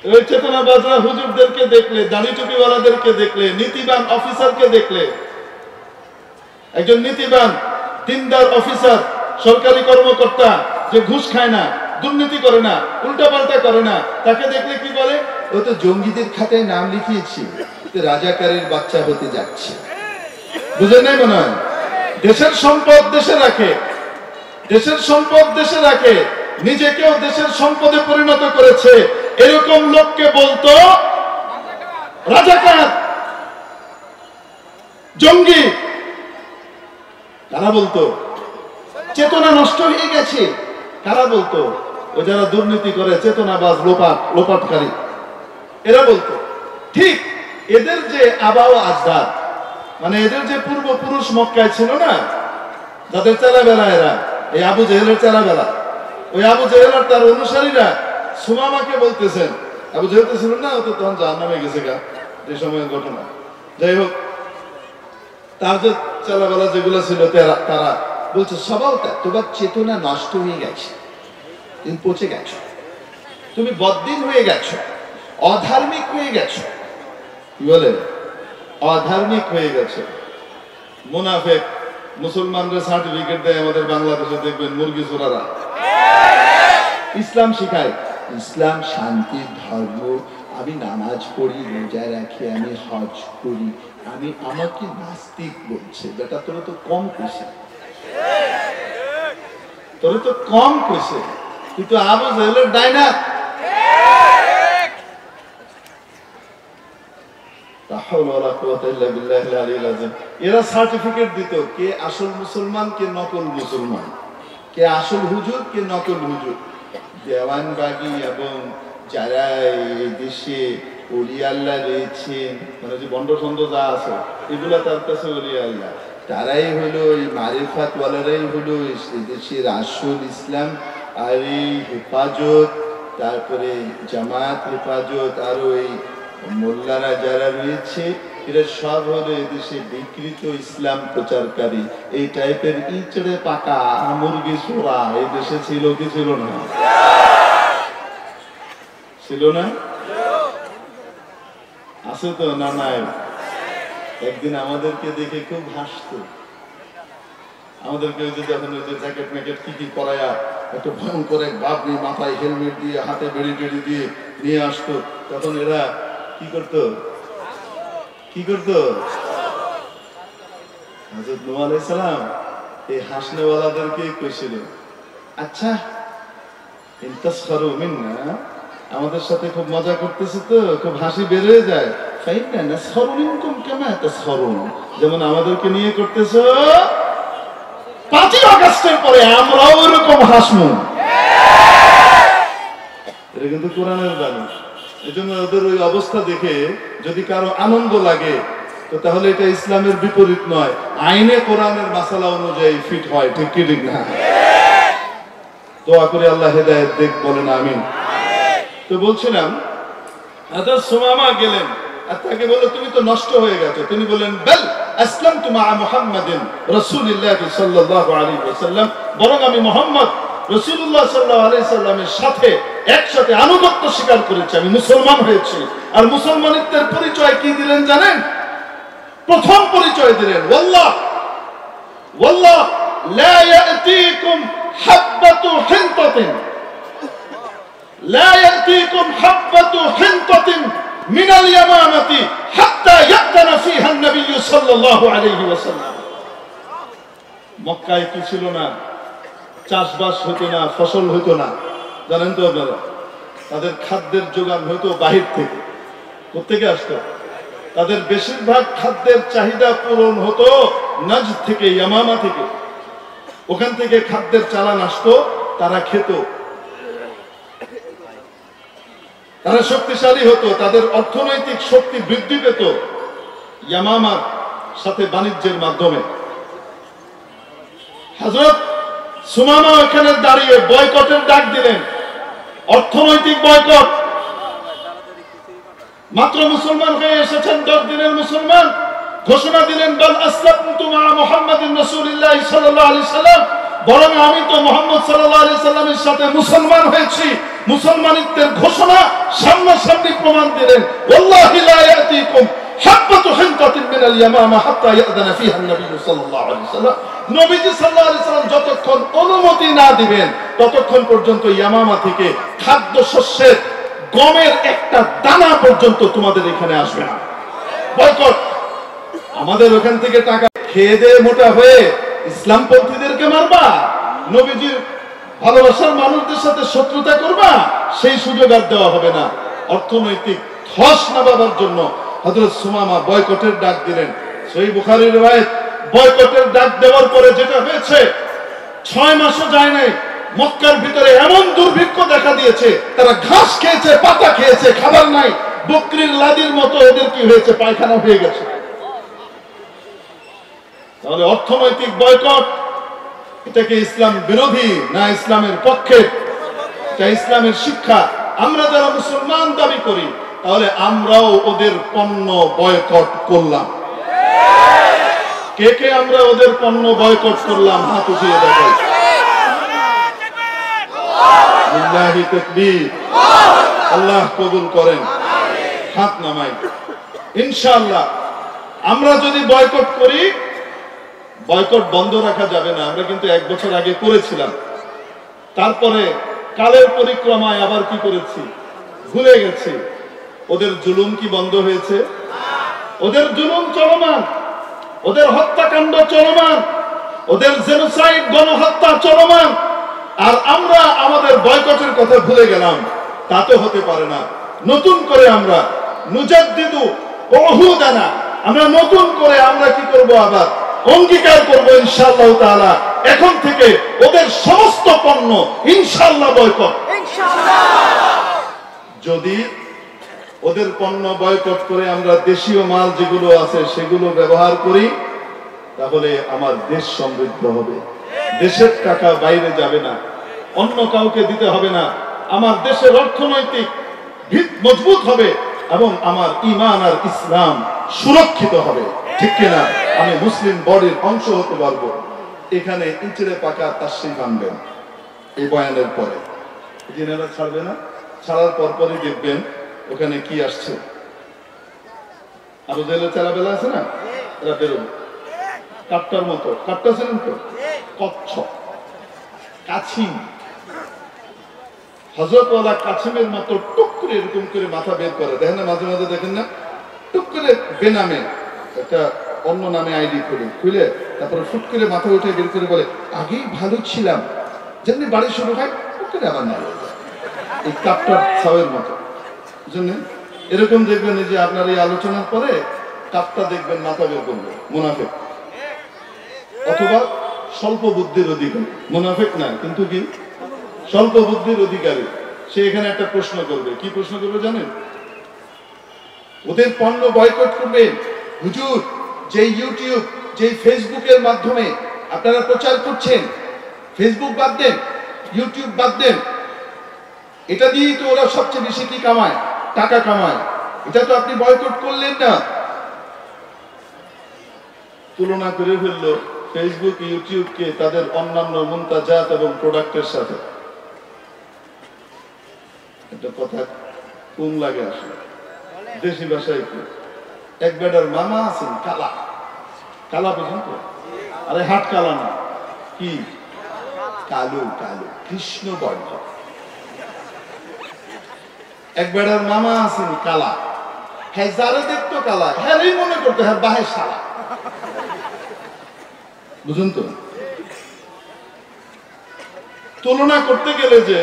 ওই চেতনাবাজরা হুজুরদেরকে দেখলে, দাড়ি টুপিওয়ালাদেরকে দেখলে, নীতিবান অফিসারকে দেখলে, একজন নীতিবান দিনদার অফিসার, সরকারি কর্মকর্তা যে ঘুষ খায় না, দুর্নীতি করে না, উল্টাপাল্টা করে না, তাকে দেখলে কি বলে? ও তো জঙ্গিদের খাতায় নাম লিখিয়েছি, রাজাকারের বাচ্চা হতে যাচ্ছে। বুঝে নেই মনে হয়? দেশের সম্পদ দেশে রাখে, দেশের সম্পদ দেশে রাখে, নিজেকেও দেশের সম্পদে পরিণত করেছে। এরকম লোককে বলতো রাজাকার, জঙ্গি। কারা বলতো? চেতনা নষ্ট হয়ে গেছে। কারা বলতো? ও যারা দুর্নীতি করে, চেতনাবাজ, লোপাটকারী, এরা বলতো। ঠিক এদের যে আবাও আজদাদ, মানে এদের যে পূর্বপুরুষ মক্কায় ছিল না, যাদের চালাবেলা এরা, এই আবু জেহেলের চালাবেলা, ওই আবু জেহেল আর তার অনুসারীরা সুমামাকে বলতেছেন, আবু জেহেল তো ছিল না, ও তো তখন জাহান্নামে গেছে গা, যে সময়ের ঘটনা। যাই হোক, তার যে চালাবেলা যেগুলো ছিল তারা বলছে, সবাইটা তোমার চেতনা নষ্ট হয়ে গেছে, তুমি পচে গেছো, তুমি বদ্দিন হয়ে গেছো, অধার্মিক হয়ে গেছো। কি বলে? অধার্মিক হয়ে গেছে। মুনাফেক মুসলমানরা সার্টিফিকেট দেয় আমাদের বাংলাদেশে, দেখবেন মুরগি চোরারা। ইসলাম শিখায়, ইসলাম শান্তির ধর্ম, আমি নামাজ পড়ি, রোজা রাখি, আমি হজ করি, আমাকে নাস্তিক বলছে। বেটা তোরা তো কম খুশি। তোরে তো কম কইছে, কিন্তু আবু জাহেলের ডাইনা। এরা সার্টিফিকেট দিত কে আসল মুসলমান, কে নকল মুসলমান, কে আসল হুজুর, কে নকল হুজুর। দেওয়ানবাগি এবং যারা এই দেশে ওলি আল্লাহ রয়েছেন, মানে যে বন্ড সন্ড যা আছে এগুলা তার কাছে ওলি আল্লাহ, তারাই হলো এই মারিফাত ওয়ালারাই হলো দেশের আসল ইসলাম। আর এই হেফাজত, তারপরে জামাত হেফাজত, আরো এই মোল্লারা যারা রয়েছে, এরা সব হলো এদেশে বিকৃত ইসলাম প্রচারকারী। এই টাইপের ইচড়ে পাকা মুরগি সোরা এই দেশে ছিল কি ছিল না? ছিল না? আছে তো না? নাই। একদিন আমাদেরকে দেখে খুব হাসতো, আমাদেরকে ওই যে যখন ওই যে জ্যাকেট ম্যাকেট কি কি করায়া একটা ভয়ঙ্কর এক বাপ নিয়ে মাথায় হেলমেট দিয়ে হাতে বেড়ি টেড়ি দিয়ে নিয়ে আসতো, তখন এরা কি করতো? কি করতো? হযরত নূহ আলাইহিস সালাম এই হাসনেওয়ালাদেরকে কইছিল, আচ্ছা ইনতাসখারু মিন্না, আমাদের সাথে খুব মজা করতেছে তো, খুব হাসি বের হয়ে যায়, ফাইন্না নাসখারু মিনকুম কামা তাসখারুন, যেমন আমাদেরকে নিয়ে করতেছো 5ই আগস্টের পরে আমরাও এরকম হাসমু। এটা কিন্তু কোরআনের বাণী। এজন্য ওদের ওই অবস্থা দেখে যদি কারো আনন্দ লাগে তো তাহলে এটা ইসলামের বিপরীত নয়, আইনে কোরআনের মাসালা অনুযায়ী ফিট হয়। ঠিক কি ঠিক না? দোয়া করে আল্লাহ হেদায়েত দেখ, বলেন আমিন। তো বলছিলাম হযরত সুমামা গেলেন আর তাকে বলল তুমি তো নষ্ট হয়ে গেছো। তিনি বলেন বেল আসলামতু মা মুহাম্মাদিন রাসূলিল্লাহ সাল্লাল্লাহু আলাইহি ওয়াসাল্লাম, বরং আমি মুহাম্মদ রাসূলুল্লাহ সাল্লাল্লাহু আলাইহি সাল্লামের সাথে একসাথে আনুগত্য স্বীকার করেছি, আমি মুসলমান হয়েছি। আর মুসলমানিত্বের পরিচয় কি দিলেন জানেন? প্রথম পরিচয় দিলেন ওয়াল্লাহ ওয়াল্লাহ লা ইয়াতিকুম হাব্বাতু হিনতাতিন, লা ইয়াতিকুম হাব্বাতু হিনতাতিন মিনাল ইয়ামামাতি হাত্তা ইয়াতানা ফিহা an-নবী সাল্লাল্লাহু আলাইহি ওয়াসাল্লাম। মক্কায় কি ছিল না? চাষবাস হতো না, ফসল হতো না, জানেন তো আপনারা। তাদের খাদ্যের যোগান হতো বাহির থেকে। কোত্থেকে আসতো? তাদের বেশিরভাগ খাদ্যের চাহিদা পূরণ হতো নাজদ থেকে, ইয়ামামা থেকে। ওখান থেকে খাদ্যের চালান আসতো, তারা খেত, তারা শক্তিশালী হতো, তাদের অর্থনৈতিক শক্তি বৃদ্ধি পেত ইয়ামামার সাথে বাণিজ্যের মাধ্যমে। হযরত সুমামা ওখানে দাঁড়িয়ে বয়কটের ডাক দিলেন, অর্থনৈতিক বয়কট। মাত্র মুসলমান হয়ে এসেছেন, 10 দিনের মুসলমান, ঘোষণা দিলেন বাল আসলামতু মা মুহাম্মাদিন রাসূলিল্লাহ সাল্লাল্লাহু আলাইহি সাল্লাম, বরং আমি তো মুহাম্মদ সাল্লাল্লাহু আলাইহি সাল্লামের সাথে মুসলমান হয়েছি। মুসলমানিত্বের ঘোষণা সামনাসামনি প্রমাণ দিলেন। ওয়াল্লাহি লা ইয়াতিকুম হাব্বাতু হিনতাতিন মিনাল ইয়ামামা হাত্তা ইয়াদানা ফিহা an-নবী সাল্লাল্লাহু আলাইহি সাল্লাম, নবীজি সাল্লাল্লাহু আলাইহি সাল্লাম যতক্ষণ অনুমতি না দিবেন ততক্ষণ পর্যন্ত ইয়ামামা থেকে খাদ্যশস্যের গমের একটা দানা পর্যন্ত তোমাদের এখানে আসবে না। বয়কট। আমাদের ওখান থেকে টাকা খেয়ে দিয়ে মোটা হয়ে ইসলামপন্থীদেরকে মারবা, নবীজির ভালোবাসার মানুষদের সাথে শত্রুতা করবা, সেই সুযোগ আর দেওয়া হবে না। অর্থনৈতিক ধস নামাবার জন্য হযরত সুমামা বয়কটের ডাক দিলেন। সহিহ বুখারীর riwayat, বয়কটের ডাক দেওয়ার পরে যেটা হয়েছে, 6 মাসও যায় নাই, মক্কার ভিতরে এমন দুর্ভিক্ষ দেখা দিয়েছে, তারা ঘাস খেয়েছে, পাতা খেয়েছে, খাবার নাই, বকরির লাদির মতো এদের কি হয়েছে, পায়খানা হয়ে গেছে। তাহলে অর্থনৈতিক বয়কট, এটা কি ইসলাম বিরোধী না ইসলামের পক্ষে? এটা ইসলামের শিক্ষা। আমরা যারা মুসলমান দাবি করি, তাহলে আমরাও ওদের পণ্য বয়কট করলাম। কে কে আমরা ওদের পণ্য বয়কট করলাম? হাত উঠিয়ে দেখাই। লিল্লাহি তাকবীর। আল্লাহ কবুল করেন। হাত নামাই। ইনশাআল্লাহ আমরা যদি বয়কট করি, বয়কট বন্ধ রাখা যাবে না। আমরা কিন্তু 1 বছর আগে করেছিলাম, তারপরে কালের পরিক্রমায় আবার কি করেছি ভুলে গেছি। ওদের জুলুম কি বন্ধ হয়েছে? ওদের জুলুম চলমান, ওদের হত্যাকাণ্ড চলমান, ওদের জেনোসাইড গণহত্যা চলমান। আর আমরা আমাদের বয়কটের কথা ভুলে গেলাম, তা তো হতে পারে না। নতুন করে আমরা নুজাদ্দিদু ওহুদানা, আমরা নতুন করে আমরা কি করব, আবার অঙ্গীকার করব ইনশাআল্লাহ তাআলা এখন থেকে ওদের সমস্ত পণ্য ইনশাআল্লাহ বয়কট। যদি ওদের পণ্য বয়কট করে আমরা দেশীয় মাল যেগুলো আছে সেগুলো ব্যবহার করি, তাহলে আমার দেশ সমৃদ্ধ হবে, দেশের টাকা বাইরে যাবে না, অন্য কাউকে দিতে হবে না, আমার দেশের অর্থনৈতিক ভিত মজবুত হবে এবং আমার ঈমান আর ইসলাম সুরক্ষিত হবে, ঠিক কিনা? আমি মুসলিম বডির অংশ হতে পারবো। এখানে ইঁচড়ে পাকা তাসরিফ আনবেন এই বয়ানের পরে, দিনেরা ছাড়বে না, ছাড়ার পরপরই দেখবেন ওখানে কি আসছে। আরো জেলে চারাবেলা আছে না, এরা বেরোবে কাপটার মতো, কাপটা ছিলেন তো কচ্ছপ কাছিম, হযরতওয়ালা কাছিমের মতো টুক করে এরকম করে মাথা বের করে, দেখেন না মাঝে মাঝে, দেখেন না, টুক করে বেনামে একটা অন্য নামে আইডি খুলে তারপরে ফুট করে মাথা উঠে বের করে বলে আগেই ভালো ছিলাম, যেমনি বাড়ি শুরু হয় টুক করে আবার না, এই কাপটার ছাওয়ের মতো। বুঝলেন? এরকম দেখবেন যে আপনার এই আলোচনার পরে কাপটা দেখবেন মাথা বের করবে মুনাফিক, অথবা স্বল্প বুদ্ধির অধিকারী, মুনাফিক না কিন্তু কি স্বল্প বুদ্ধির অধিকারী। সে এখানে একটা প্রশ্ন করবে, কি প্রশ্ন করবে জানেন? ওদের পণ্য বয়কট করবে। হুজুর, যে ইউটিউব যে ফেসবুকের মাধ্যমে আপনারা প্রচার করছেন, ফেসবুক বাদ দেন, ইউটিউব বাদ দেন, এটা দিয়েই তো ওরা সবচেয়ে বেশি কি কামায়, টাকা কামায়, এটা তো আপনি বয়কট করলেন না। তুলনা করে ফেললো ফেসবুক ইউটিউবকে তাদের অন্যান্য মুনতাজাত এবং প্রোডাক্টের সাথে। একটা কথা কোন লাগে আসলে দেশি ভাষায় কি, এক বেটার মামা আছেন কালা, কালা বুঝুন তো, আরে হাট কালা না, কি কালো, কালো কৃষ্ণ বর্ণ। এক বেটার মামা আছেন কালা, হ্যাঁ যারা দেখতো কালা হ্যাঁ মনে করতো হ্যাঁ বাহে সালা, বুঝুন তো। তুলনা করতে গেলে যে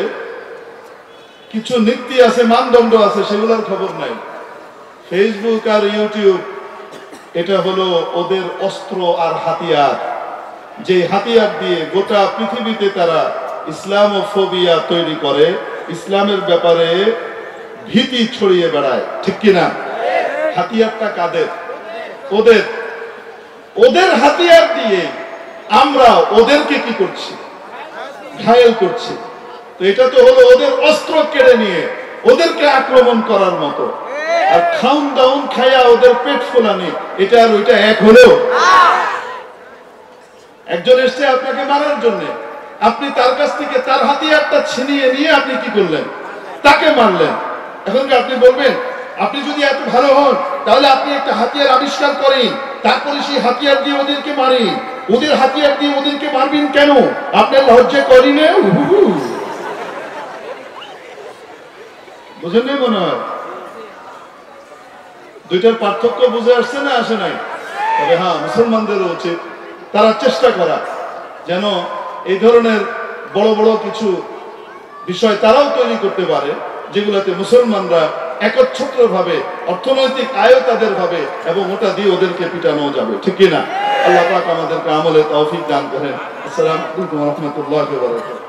কিছু নীতি আছে, মানদণ্ড আছে, সেগুলোর খবর নাই। ফেসবুক আর ইউটিউব এটা হলো ওদের অস্ত্র আর হাতিয়ার, যে হাতিয়ার দিয়ে গোটা পৃথিবীতে তারা ইসলামোফোবিয়া তৈরি করে, ইসলামের ব্যাপারে ভীতি ছড়িয়ে বেড়ায়, ঠিক কিনা? হাতিয়ারটা কাদের? ওদের। ওদের হাতিয়ার দিয়ে আমরা ওদেরকে কি করছি, ঘায়েল করছি। তো এটা তো হলো ওদের অস্ত্র কেড়ে নিয়ে ওদেরকে আক্রমণ করার মতো। আর খাউন দাউন খায়া ওদের পেট ফোলানি, এটা আর ওইটা এক হলো? একজন এসছে আপনাকে মারার জন্য, আপনি তার কাছ থেকে তার হাতিয়ারটা ছিনিয়ে নিয়ে আপনি কি করলেন, তাকে মারলেন। এখন কি আপনি বলবেন আপনি যদি এত ভালো হন তাহলে আপনি একটা হাতিয়ার আবিষ্কার করেন, তারপরে সেই হাতিয়ার দিয়ে ওদেরকে মারেন? ওদের হাতিয়ার দিয়ে ওদেরকে মারবেন কেন? আপনার লজ্জা করি না? বুঝেন নাই মনে হয়? দুইটার পার্থক্য বুঝে আসছে না আসে নাই? তবে হ্যাঁ, মুসলমানদেরও উচিত তারা চেষ্টা করা যেন এই ধরনের বড় বড় কিছু বিষয় তারাও তৈরি করতে পারে, যেগুলোতে মুসলমানরা একচ্ছত্র ভাবে অর্থনৈতিক আয় তাদের ভাবে এবং ওটা দিয়ে ওদেরকে পিটানো যাবে, ঠিক কিনা? আল্লাহ পাক আমাদেরকে আমলে তৌফিক দান করেন। আসসালামু আলাইকুম ওয়া রাহমাতুল্লাহি ওয়া বারাকাতুহু।